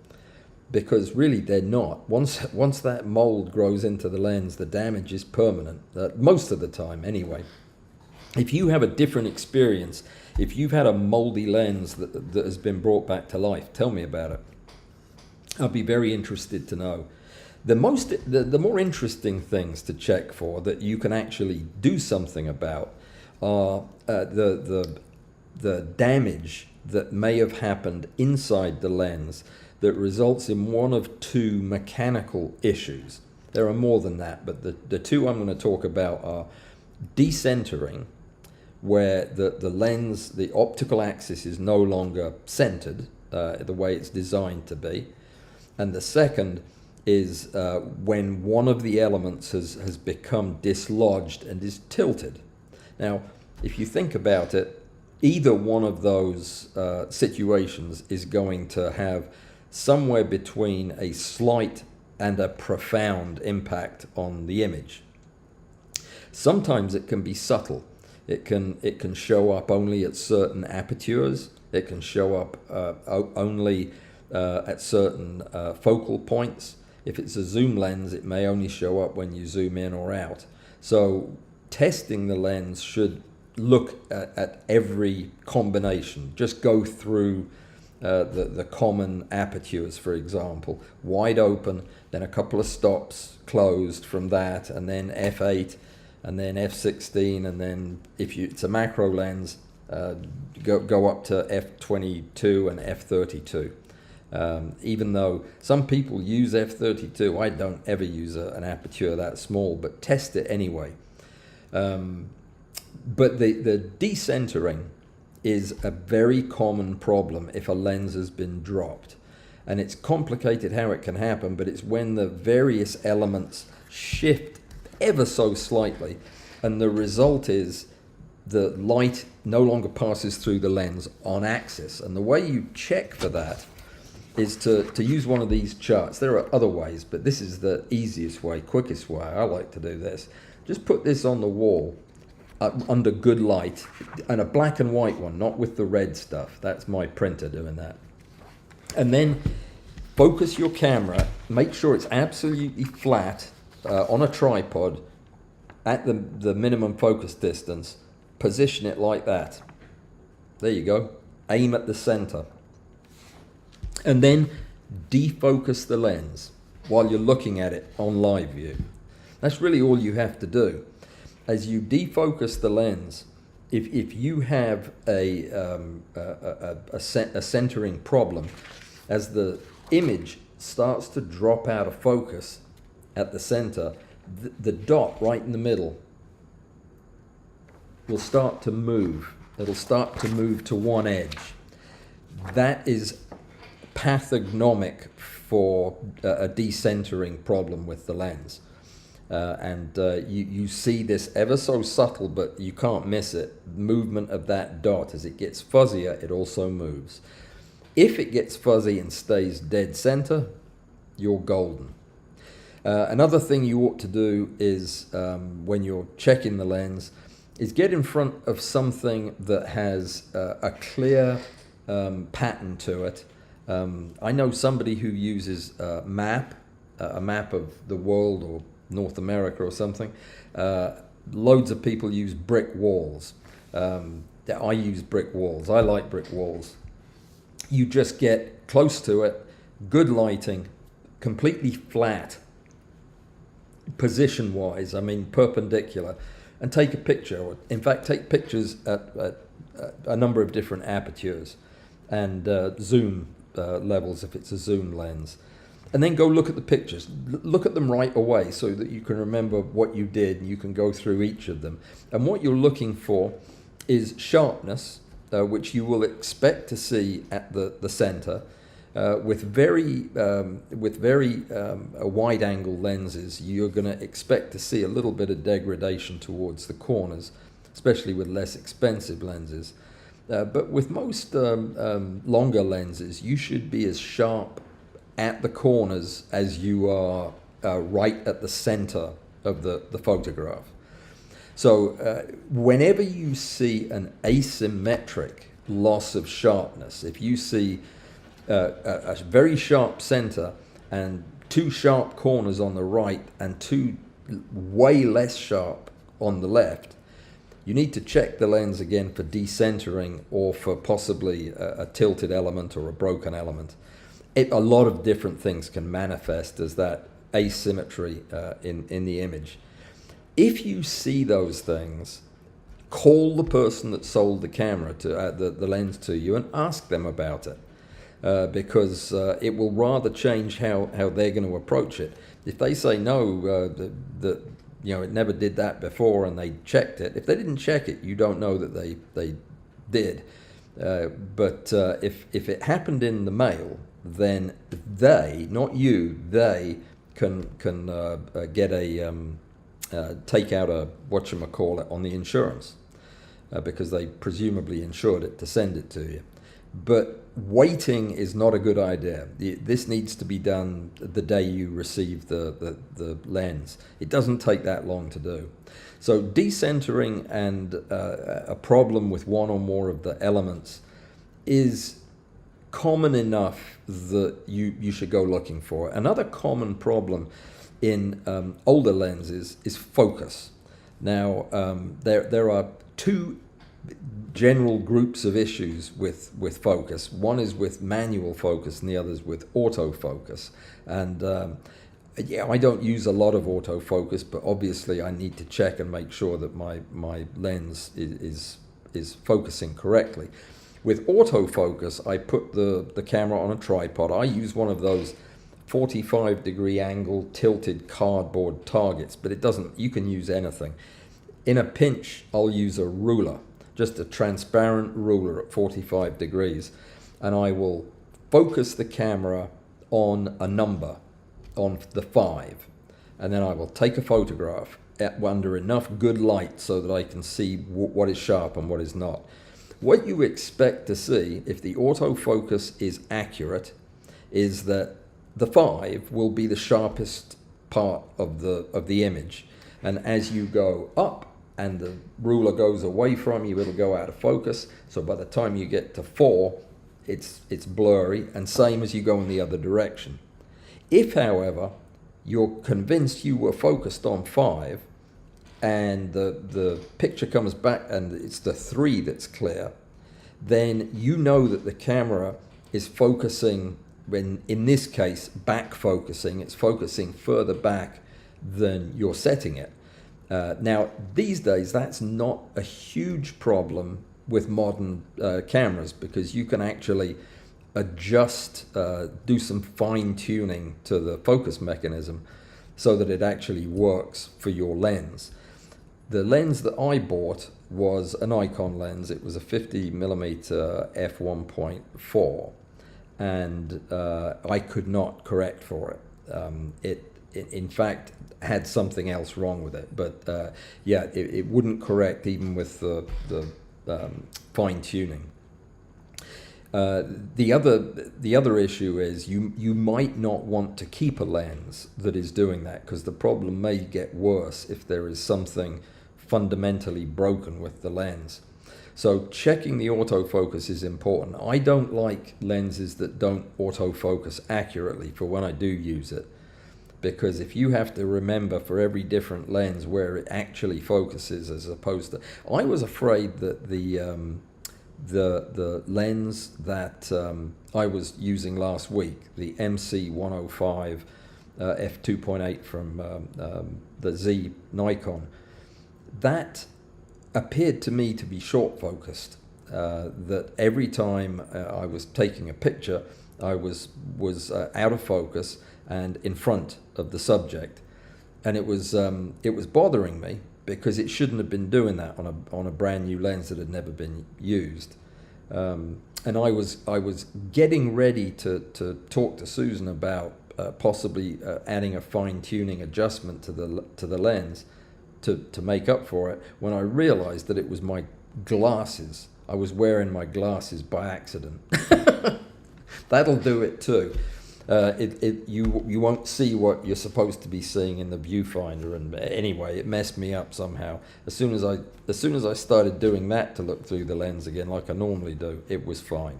Because really they're not. Once that mold grows into the lens, the damage is permanent, most of the time anyway. If you have a different experience, if you've had a moldy lens that has been brought back to life, tell me about it. I'd be very interested to know. The more interesting things to check for that you can actually do something about are the damage that may have happened inside the lens that results in one of two mechanical issues. There are more than that, but the two I'm going to talk about are decentering, where the lens, the optical axis is no longer centered the way it's designed to be. And the second is when one of the elements has become dislodged and is tilted. Now, if you think about it, either one of those situations is going to have somewhere between a slight and a profound impact on the image. Sometimes it can be subtle. It can show up only at certain apertures. It can show up only at certain focal points. If it's a zoom lens, it may only show up when you zoom in or out. So testing the lens should look at every combination. Just go through the common apertures, for example, wide open, then a couple of stops closed from that, and then f8, and then f16, and then if it's a macro lens, go up to f22 and f32. Even though some people use f32, I don't ever use an aperture that small, but test it anyway. But the decentering is a very common problem if a lens has been dropped. And it's complicated how it can happen, but it's when the various elements shift ever so slightly, and the result is the light no longer passes through the lens on axis. And the way you check for that is to use one of these charts. There are other ways, but this is the easiest way, quickest way. I like to do this. Just put this on the wall under good light, and a black and white one, not with the red stuff. That's my printer doing that. And then focus your camera, make sure it's absolutely flat on a tripod at the minimum focus distance. Position it like that. There you go. Aim at the center. And then defocus the lens while you're looking at it on live view. That's really all you have to do. As you defocus the lens, if you have a centering problem, as the image starts to drop out of focus at the center, the dot right in the middle will start to move. It'll start to move to one edge. That is pathognomic for a decentering problem with the lens. You see this ever so subtle, but you can't miss it. Movement of that dot. As it gets fuzzier, it also moves. If it gets fuzzy and stays dead center, you're golden. Another thing you ought to do is, when you're checking the lens, is get in front of something that has a clear pattern to it. I know somebody who uses a map of the world or North America or something. Loads of people use brick walls. I use brick walls. I like brick walls. You just get close to it, good lighting, completely flat, position-wise, I mean perpendicular, and take a picture. Or in fact, take pictures at a number of different apertures and zoom levels if it's a zoom lens. And then go look at the pictures. Look at them right away so that you can remember what you did and you can go through each of them. And what you're looking for is sharpness, which you will expect to see at the center. With very wide-angle lenses, you're going to expect to see a little bit of degradation towards the corners, especially with less expensive lenses. But with most longer lenses, you should be as sharp at the corners as you are right at the center of the photograph. So whenever you see an asymmetric loss of sharpness, if you see a very sharp center and two sharp corners on the right and two way less sharp on the left, you need to check the lens again for decentering or for possibly a tilted element or a broken element. A lot of different things can manifest as that asymmetry in the image. If you see those things, call the person that sold the camera to the lens to you and ask them about it, because it will rather change how they're going to approach it. If they say no, it never did that before, and they checked it. If they didn't check it, you don't know that they did. But if it happened in the mail, then they, not you, they can get take out a whatchamacallit on the insurance, because they presumably insured it to send it to you. But waiting is not a good idea. This needs to be done the day you receive the lens. It doesn't take that long to do. So decentering and a problem with one or more of the elements is common enough that you should go looking for. Another common problem in older lenses is focus. Now, there are two general groups of issues with focus. One is with manual focus and the other is with autofocus. And I don't use a lot of autofocus, but obviously I need to check and make sure that my lens is focusing correctly. With autofocus, I put the camera on a tripod. I use one of those 45-degree angle tilted cardboard targets, but you can use anything. In a pinch, I'll use a ruler, just a transparent ruler at 45 degrees, and I will focus the camera on a number, on the 5, and then I will take a photograph, under enough good light so that I can see what is sharp and what is not. What you expect to see if the autofocus is accurate is that the 5 will be the sharpest part of the image, and as you go up and the ruler goes away from you, it'll go out of focus. So by the time you get to 4, it's blurry, and same as you go in the other direction. If, however, you're convinced you were focused on 5 and the picture comes back and it's the 3 that's clear, then you know that the camera is focusing, when in this case back focusing, it's focusing further back than you're setting it. Now these days that's not a huge problem with modern cameras, because you can actually adjust, do some fine-tuning to the focus mechanism so that it actually works for your lens. The lens that I bought was a Nikon lens. It was a 50mm f1.4, and I could not correct for it. It in fact had something else wrong with it, but yeah, it wouldn't correct even with the fine-tuning. The other issue is you might not want to keep a lens that is doing that, because the problem may get worse if there is something fundamentally broken with the lens. So checking the autofocus is important. I don't like lenses that don't autofocus accurately for when I do use it, because if you have to remember for every different lens where it actually focuses as opposed to... I was afraid that the lens that I was using last week, the MC105 f2.8 from the Z Nikon, that appeared to me to be short focused. That every time I was taking a picture, I was out of focus and in front of the subject, and it was bothering me, because it shouldn't have been doing that on a brand new lens that had never been used. And I was getting ready to talk to Susan about possibly adding a fine-tuning adjustment to the lens to make up for it, when I realized that it was my glasses. I was wearing my glasses by accident. That'll do it too. You won't see what you're supposed to be seeing in the viewfinder, and anyway, it messed me up somehow. As soon as I started doing that to look through the lens again like I normally do, it was fine.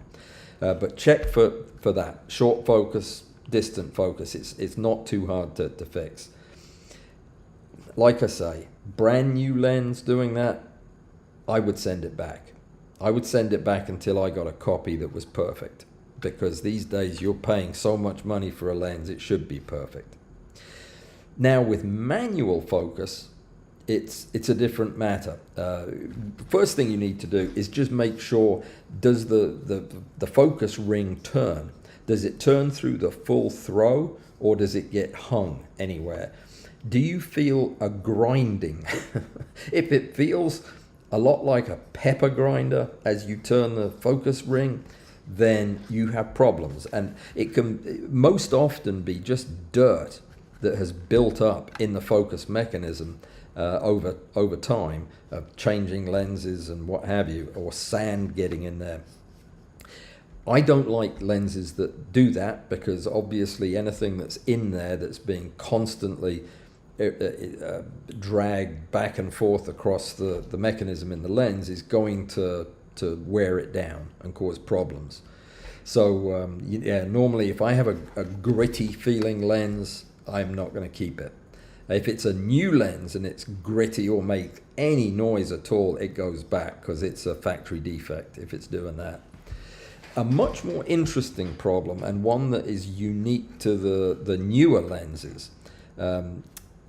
But check for that short focus, distant focus. It's not too hard to fix. Like I say, brand new lens doing that, I would send it back. I would send it back until I got a copy that was perfect, because these days you're paying so much money for a lens, it should be perfect. Now with manual focus, it's a different matter. First thing you need to do is just make sure, does the focus ring turn? Does it turn through the full throw, or does it get hung anywhere? Do you feel a grinding? If it feels a lot like a pepper grinder as you turn the focus ring, then you have problems. And it can most often be just dirt that has built up in the focus mechanism over time, changing lenses and what have you, or sand getting in there. I don't like lenses that do that, because obviously anything that's in there that's being constantly dragged back and forth across the mechanism in the lens is going to wear it down and cause problems. So yeah, normally if I have a gritty feeling lens, I'm not going to keep it. If it's a new lens and it's gritty or make any noise at all, it goes back, because it's a factory defect if it's doing that. A much more interesting problem, and one that is unique to the newer lenses,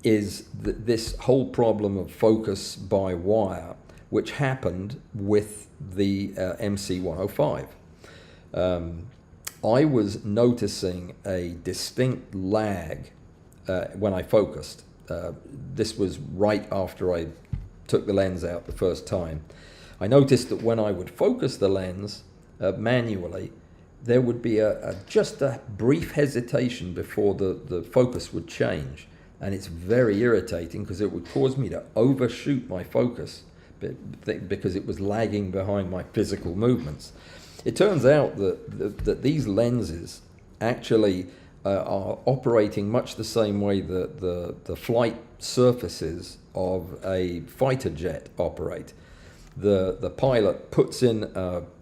is this whole problem of focus by wire, which happened with the MC105. I was noticing a distinct lag when I focused. This was right after I took the lens out the first time. I noticed that when I would focus the lens manually, there would be just a brief hesitation before the focus would change. and it's very irritating because it would cause me to overshoot my focus because it was lagging behind my physical movements. It turns out that these lenses actually are operating much the same way that the flight surfaces of a fighter jet operate. The pilot puts in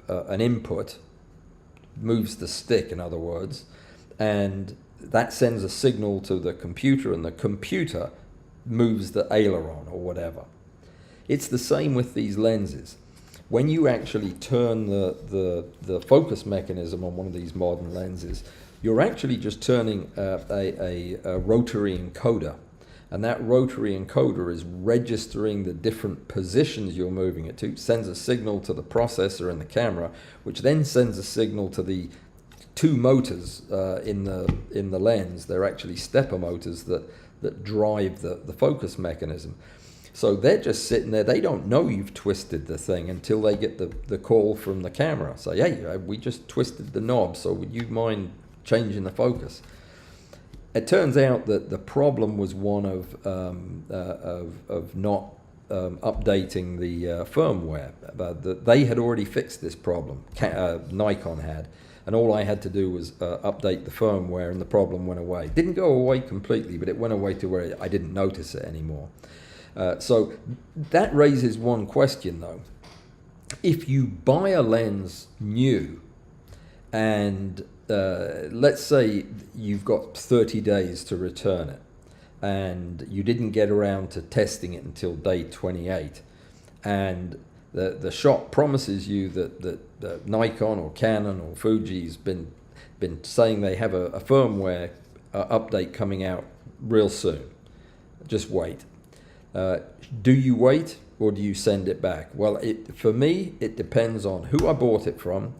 an input, moves the stick, in other words, and that sends a signal to the computer, and the computer moves the aileron or whatever. It's the same with these lenses. When you actually turn the focus mechanism on one of these modern lenses, you're actually just turning a rotary encoder. And that rotary encoder is registering the different positions you're moving it to, sends a signal to the processor in the camera, which then sends a signal to the two motors in the lens. They're actually stepper motors that drive the focus mechanism. So they're just sitting there. They don't know you've twisted the thing until they get the call from the camera. Say, hey, we just twisted the knob, so would you mind changing the focus? It turns out that the problem was one of not updating the firmware. They had already fixed this problem. Nikon had. And all I had to do was update the firmware, and the problem went away. Didn't go away completely, but it went away to where I didn't notice it anymore. So that raises one question, though. If you buy a lens new, and let's say you've got 30 days to return it, and you didn't get around to testing it until day 28, and the shop promises you that Nikon or Canon or Fuji's been saying they have a firmware update coming out real soon. Just wait. Do you wait, or do you send it back? Well, for me, it depends on who I bought it from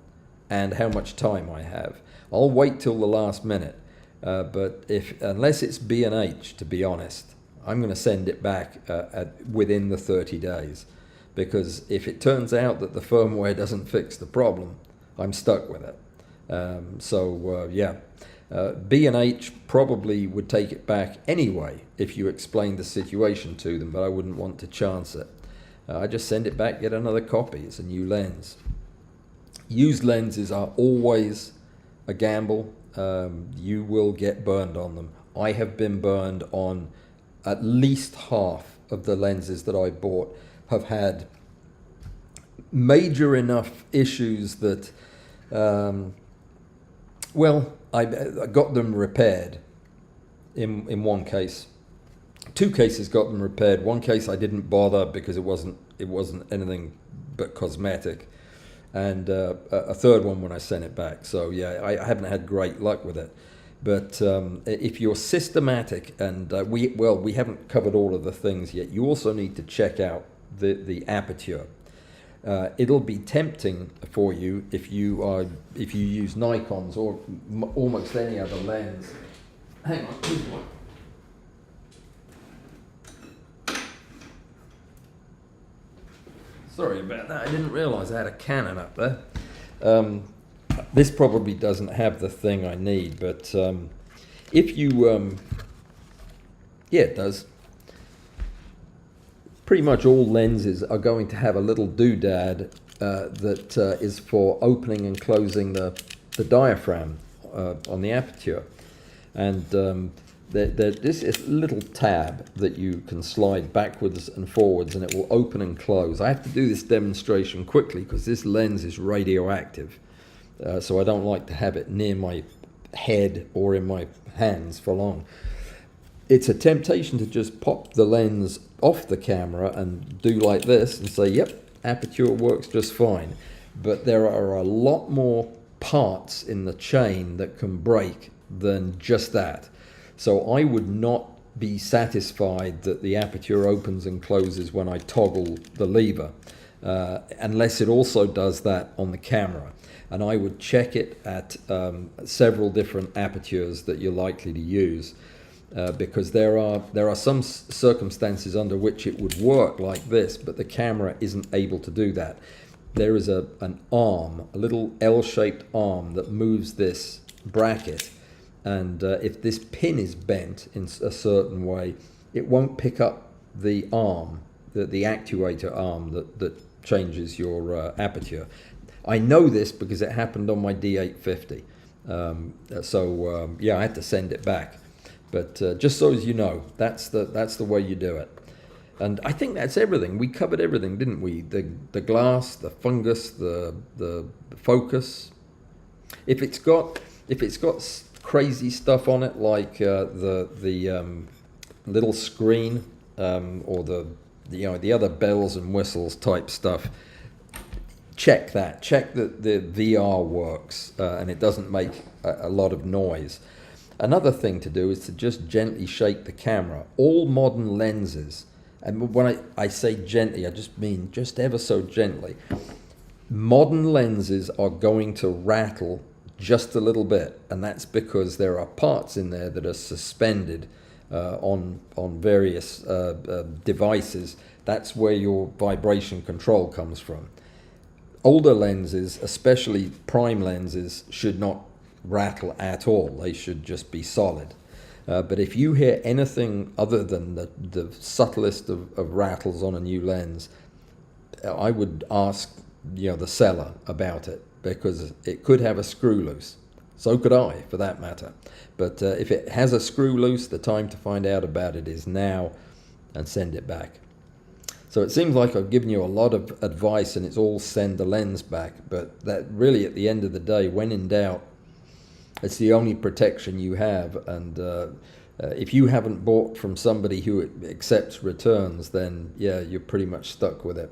and how much time I have. I'll wait till the last minute, but unless it's B&H, to be honest, I'm going to send it back within the 30 days, because if it turns out that the firmware doesn't fix the problem, I'm stuck with it. B&H probably would take it back anyway if you explained the situation to them, but I wouldn't want to chance it. I just send it back, get another copy. It's a new lens. Used lenses are always a gamble. You will get burned on them. I have been burned on at least half of the lenses that I bought. Have had major enough issues that I got them repaired in one case. Two cases got them repaired. One case I didn't bother because it wasn't anything but cosmetic, and a third one when I sent it back. So yeah, I haven't had great luck with it. But if you're systematic, and we haven't covered all of the things yet, you also need to check out the aperture. It'll be tempting for you if you use Nikons or almost any other lens. Hang on, here's one. Sorry about that. I didn't realise I had a Canon up there. This probably doesn't have the thing I need, but if you, yeah, it does. Pretty much all lenses are going to have a little doodad that is for opening and closing the diaphragm on the aperture. And this is a little tab that you can slide backwards and forwards, and it will open and close. I have to do this demonstration quickly because this lens is radioactive. So I don't like to have it near my head or in my hands for long. It's a temptation to just pop the lens off the camera and do like this and say, yep, aperture works just fine. But there are a lot more parts in the chain that can break than just that. So I would not be satisfied that the aperture opens and closes when I toggle the lever, unless it also does that on the camera. And I would check it at several different apertures that you're likely to use. Because there are some circumstances under which it would work like this, but the camera isn't able to do that. There is an arm, a little L-shaped arm that moves this bracket, and if this pin is bent in a certain way, it won't pick up the arm, the actuator arm that changes your aperture. I know this because it happened on my D850. Yeah, I had to send it back. But just so as you know, that's the way you do it. And I think that's everything. We covered everything, didn't we? The glass, the fungus, the focus. If it's got crazy stuff on it, like the little screen or the other bells and whistles type stuff, check that. Check that the VR works and it doesn't make a lot of noise. Another thing to do is to just gently shake the camera. All modern lenses, and when I say gently, I just mean just ever so gently. Modern lenses are going to rattle just a little bit, and that's because there are parts in there that are suspended on various devices. That's where your vibration control comes from. Older lenses, especially prime lenses, should not rattle at all. They should just be solid. But if you hear anything other than the subtlest of rattles on a new lens, I would ask the seller about it, because it could have a screw loose. So could I, for that matter. But if it has a screw loose, the time to find out about it is now, and send it back. So it seems like I've given you a lot of advice, and it's all send the lens back. But that really, at the end of the day, when in doubt, it's the only protection you have. And if you haven't bought from somebody who accepts returns, then yeah, you're pretty much stuck with it.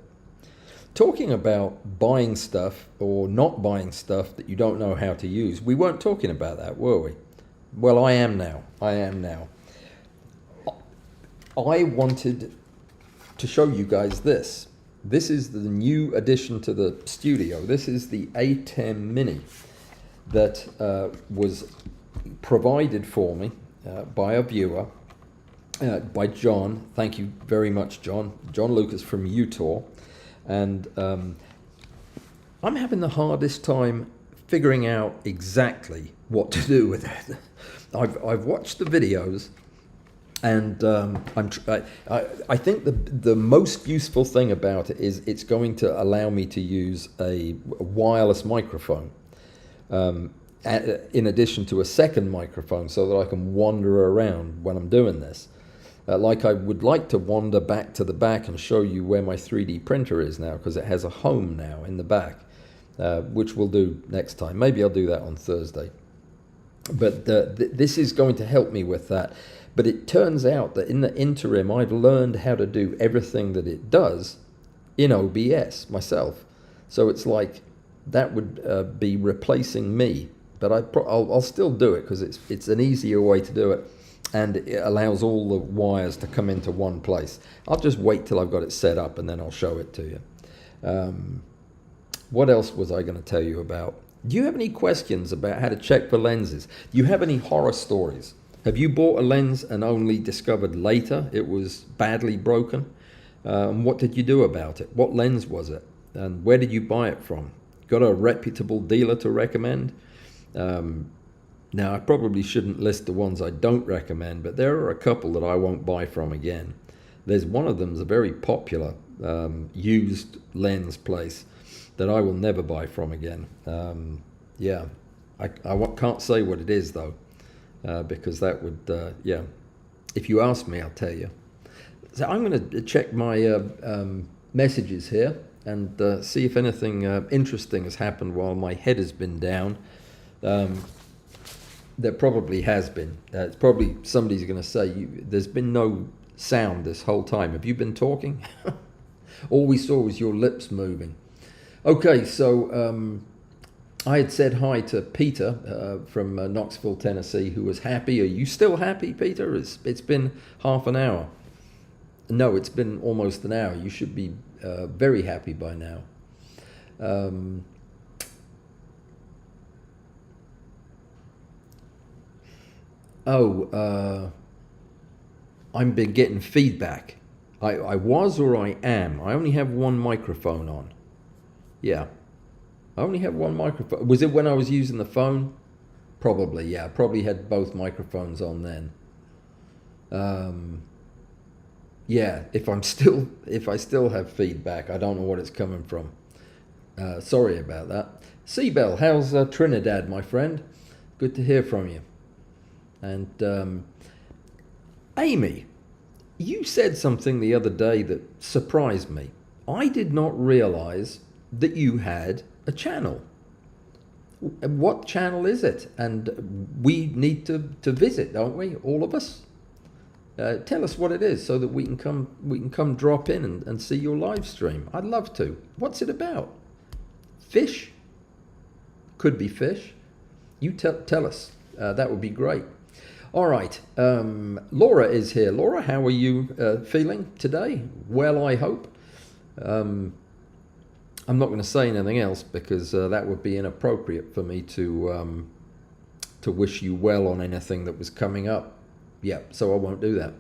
Talking about buying stuff or not buying stuff that you don't know how to use, we weren't talking about that, were we? Well, I am now. I wanted to show you guys this. This is the new addition to the studio. This is the A10 Mini that was provided for me by a viewer, by John. Thank you very much, John. John Lucas from Utah. And I'm having the hardest time figuring out exactly what to do with it. I've watched the videos, and I think the most useful thing about it is it's going to allow me to use a wireless microphone in addition to a second microphone, so that I can wander around when I'm doing this. Like I would like to wander back to the back and show you where my 3D printer is now, because it has a home now in the back, which we'll do next time. Maybe I'll do that on Thursday. But this is going to help me with that. But it turns out that in the interim, I've learned how to do everything that it does in OBS myself. So it's like that would be replacing me. But I'll still do it, because it's an easier way to do it. And it allows all the wires to come into one place. I'll just wait till I've got it set up, and then I'll show it to you. What else was I going to tell you about? Do you have any questions about how to check for lenses? Do you have any horror stories? Have you bought a lens and only discovered later it was badly broken? And what did you do about it? What lens was it? And where did you buy it from? Got a reputable dealer to recommend? Now, I probably shouldn't list the ones I don't recommend, but there are a couple that I won't buy from again. There's one of them is a very popular used lens place that I will never buy from again. Yeah, I can't say what it is, though, because that would, yeah. If you ask me, I'll tell you. So I'm going to check my messages here and see if anything interesting has happened while my head has been down. There probably has been. It's probably somebody's going to say, there's been no sound this whole time. Have you been talking? All we saw was your lips moving. Okay, so I had said hi to Peter from Knoxville, Tennessee, who was happy. Are you still happy, Peter? It's been half an hour. No, it's been almost an hour. You should be very happy by now. I've been getting feedback. I was, or I am. I only have one microphone on. Yeah. I only have one microphone. Was it when I was using the phone? Probably, yeah. Probably had both microphones on then. Yeah, if I still have feedback, I don't know what it's coming from. Sorry about that. Seabell, how's Trinidad, my friend? Good to hear from you. And Amy, you said something the other day that surprised me. I did not realize that you had a channel. What channel is it? And we need to visit, don't we? All of us. Tell us what it is so that we can come drop in and see your live stream. I'd love to. What's it about? Fish? Could be fish. You tell us. That would be great. All right. Laura is here. Laura, how are you feeling today? Well, I hope. I'm not going to say anything else because that would be inappropriate for me to wish you well on anything that was coming up. Yeah, so I won't do that.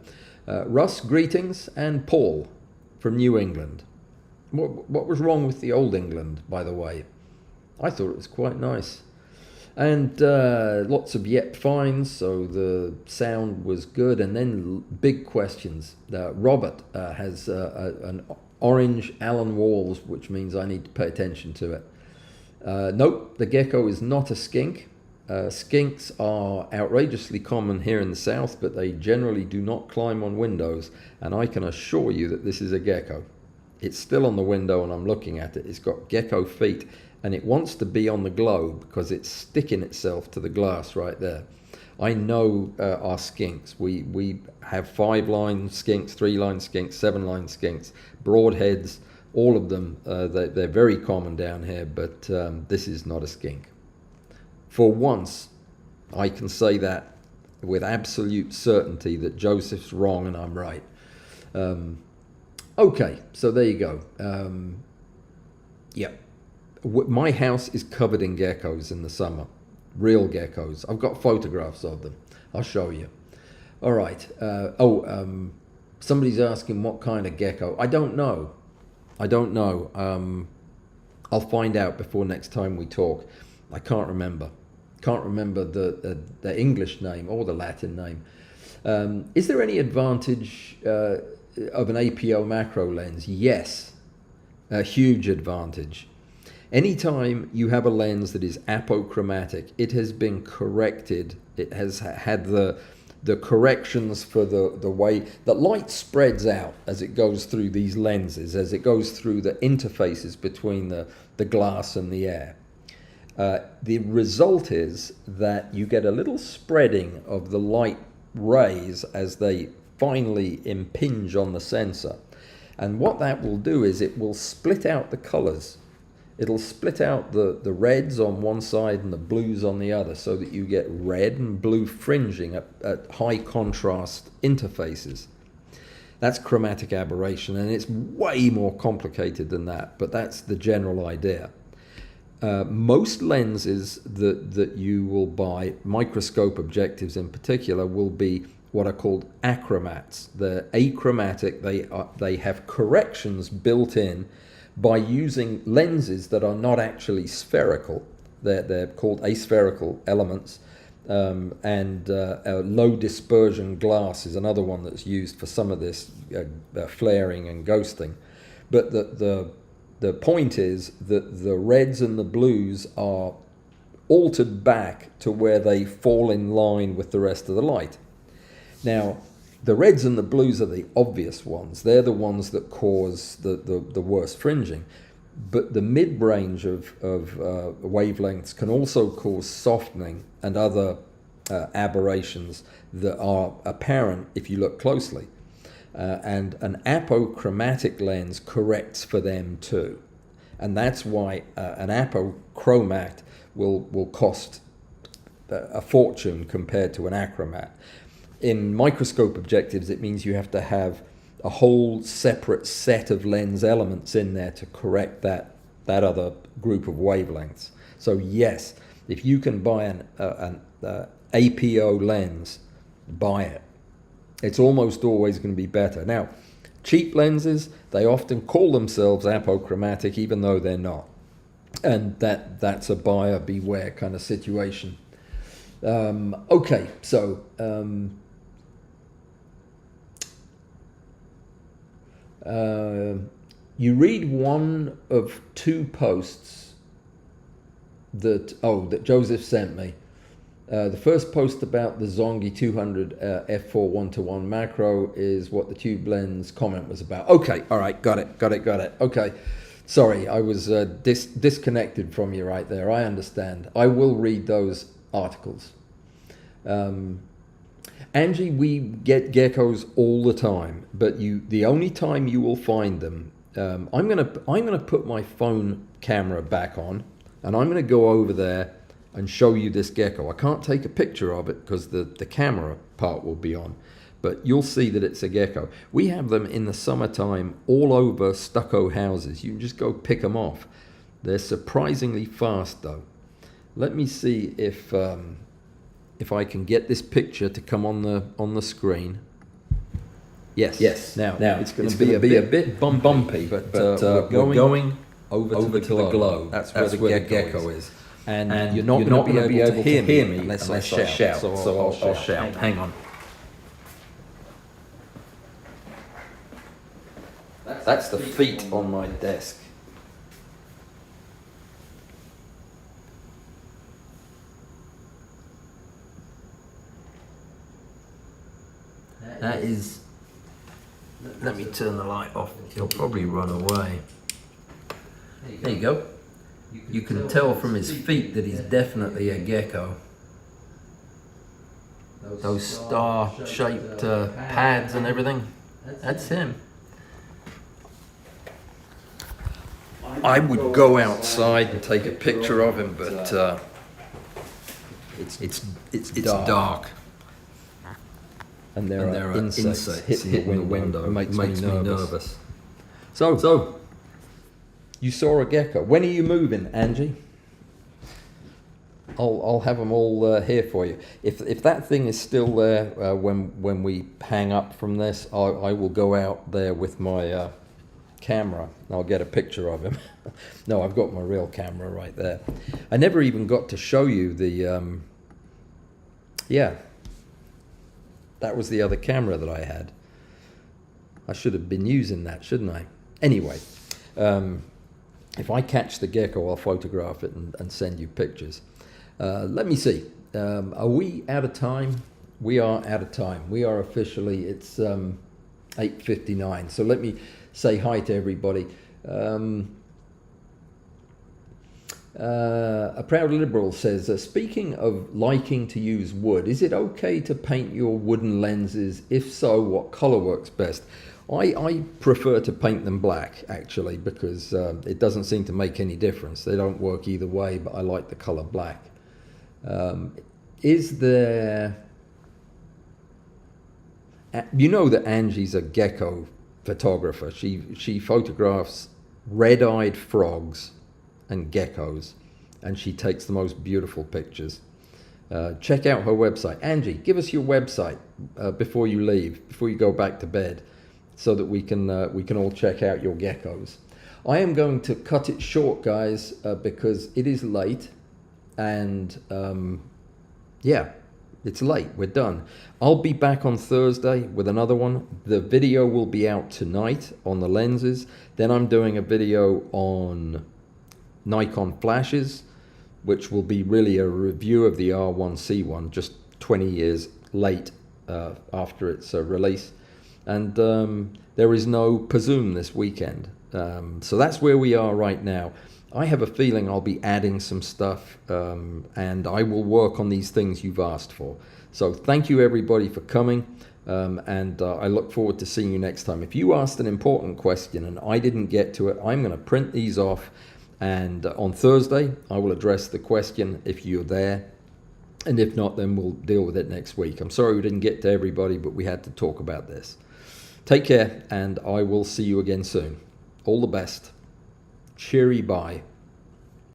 Russ, greetings, and Paul from New England. What was wrong with the old England, by the way? I thought it was quite nice. And lots of yep fines, so the sound was good. And then big questions. Robert has an orange Allan Walls, which means I need to pay attention to it. Nope, the gecko is not a skink. Skinks are outrageously common here in the south, but they generally do not climb on windows, and I can assure you that this is a gecko. It's still on the window and I'm looking at it. It's got gecko feet and it wants to be on the globe because it's sticking itself to the glass right there. I know our skinks. We have 5-line skinks, 3-line skinks, 7-line skinks, broadheads, all of them. They're very common down here, but this is not a skink. For once, I can say that with absolute certainty that Joseph's wrong and I'm right. Okay, so there you go. Yeah, my house is covered in geckos in the summer. Real geckos. I've got photographs of them. I'll show you. All right. Somebody's asking what kind of gecko. I don't know. I'll find out before next time we talk. I can't remember. Can't remember the English name or the Latin name. Is there any advantage of an APO macro lens? Yes, a huge advantage. Anytime you have a lens that is apochromatic, it has been corrected. It has had the corrections for the way that light spreads out as it goes through these lenses, as it goes through the interfaces between the glass and the air. The result is that you get a little spreading of the light rays as they finally impinge on the sensor. And what that will do is it will split out the colors. It'll split out the reds on one side and the blues on the other so that you get red and blue fringing at high contrast interfaces. That's chromatic aberration, and it's way more complicated than that, but that's the general idea. Most lenses that you will buy, microscope objectives in particular, will be what are called achromats. They're achromatic. They have corrections built in by using lenses that are not actually spherical. They're called aspherical elements, and low dispersion glass is another one that's used for some of this flaring and ghosting. But the point is that the reds and the blues are altered back to where they fall in line with the rest of the light. Now, the reds and the blues are the obvious ones. They're the ones that cause the worst fringing. But the mid-range of wavelengths can also cause softening and other aberrations that are apparent if you look closely. And an apochromatic lens corrects for them too. And that's why an apochromat will cost a fortune compared to an achromat. In microscope objectives, it means you have to have a whole separate set of lens elements in there to correct that other group of wavelengths. So yes, if you can buy an APO lens, buy it. It's almost always going to be better. Now, cheap lenses, they often call themselves apochromatic even though they're not. And that's a buyer beware kind of situation. Okay, so you read one of two posts that Joseph sent me. The first post about the Zongi 200 f4 1:1 macro is what the tube lens comment was about. Okay, all right, got it. Okay, sorry, I was disconnected from you right there. I understand. I will read those articles. Angie, we get geckos all the time, but the only time you will find them, I'm gonna put my phone camera back on, and I'm gonna go over there and show you this gecko. I can't take a picture of it because the camera part will be on, but you'll see that it's a gecko. We have them in the summertime all over stucco houses. You can just go pick them off. They're surprisingly fast though. Let me see if I can get this picture to come on the screen. Yes. Now it's going to be a bit bumpy, but we're going over to the glow. That's where the gecko is. And you're not going to be able to hear me unless I shout. So I'll shout. Hang on. That's the feet on my desk. That is, let me turn the light off, he'll probably run away. There you go. You can tell from his feet that he's definitely a gecko. Those star-shaped pads and everything, that's him. I would go outside and take a picture of him, but it's dark. And there are insects hitting the window. It makes me nervous. So, you saw a gecko. When are you moving, Angie? I'll have them all here for you. If that thing is still there when we hang up from this, I will go out there with my camera. I'll get a picture of him. No, I've got my real camera right there. I never even got to show you the that was the other camera that I had. I should have been using that, shouldn't I? Anyway, if I catch the gecko, I'll photograph it and send you pictures. Let me see. Are we out of time? We are out of time. We are officially, it's 8:59. So let me say hi to everybody. A Proud Liberal says, speaking of liking to use wood, is it okay to paint your wooden lenses? If so, what color works best? I prefer to paint them black, actually, because it doesn't seem to make any difference. They don't work either way, but I like the color black. Is there... You know that Angie's a gecko photographer. She photographs red-eyed frogs and geckos, and she takes the most beautiful pictures. Check out her website. Angie, give us your website before you leave, before you go back to bed, so that we can all check out your geckos. I am going to cut it short, guys, because it is late, and yeah, it's late. We're done. I'll be back on Thursday with another one. The video will be out tonight on the lenses. Then I'm doing a video on Nikon flashes, which will be really a review of the R1C1, just 20 years late after its release. And there is no Pazoom this weekend. So that's where we are right now. I have a feeling I'll be adding some stuff, and I will work on these things you've asked for. So thank you everybody for coming, and I look forward to seeing you next time. If you asked an important question and I didn't get to it, I'm going to print these off, and on Thursday I will address the question if you're there, and if not, then we'll deal with it next week. I'm sorry we didn't get to everybody, but we had to talk about this. Take care, and I will see you again soon. All the best. Cheery bye.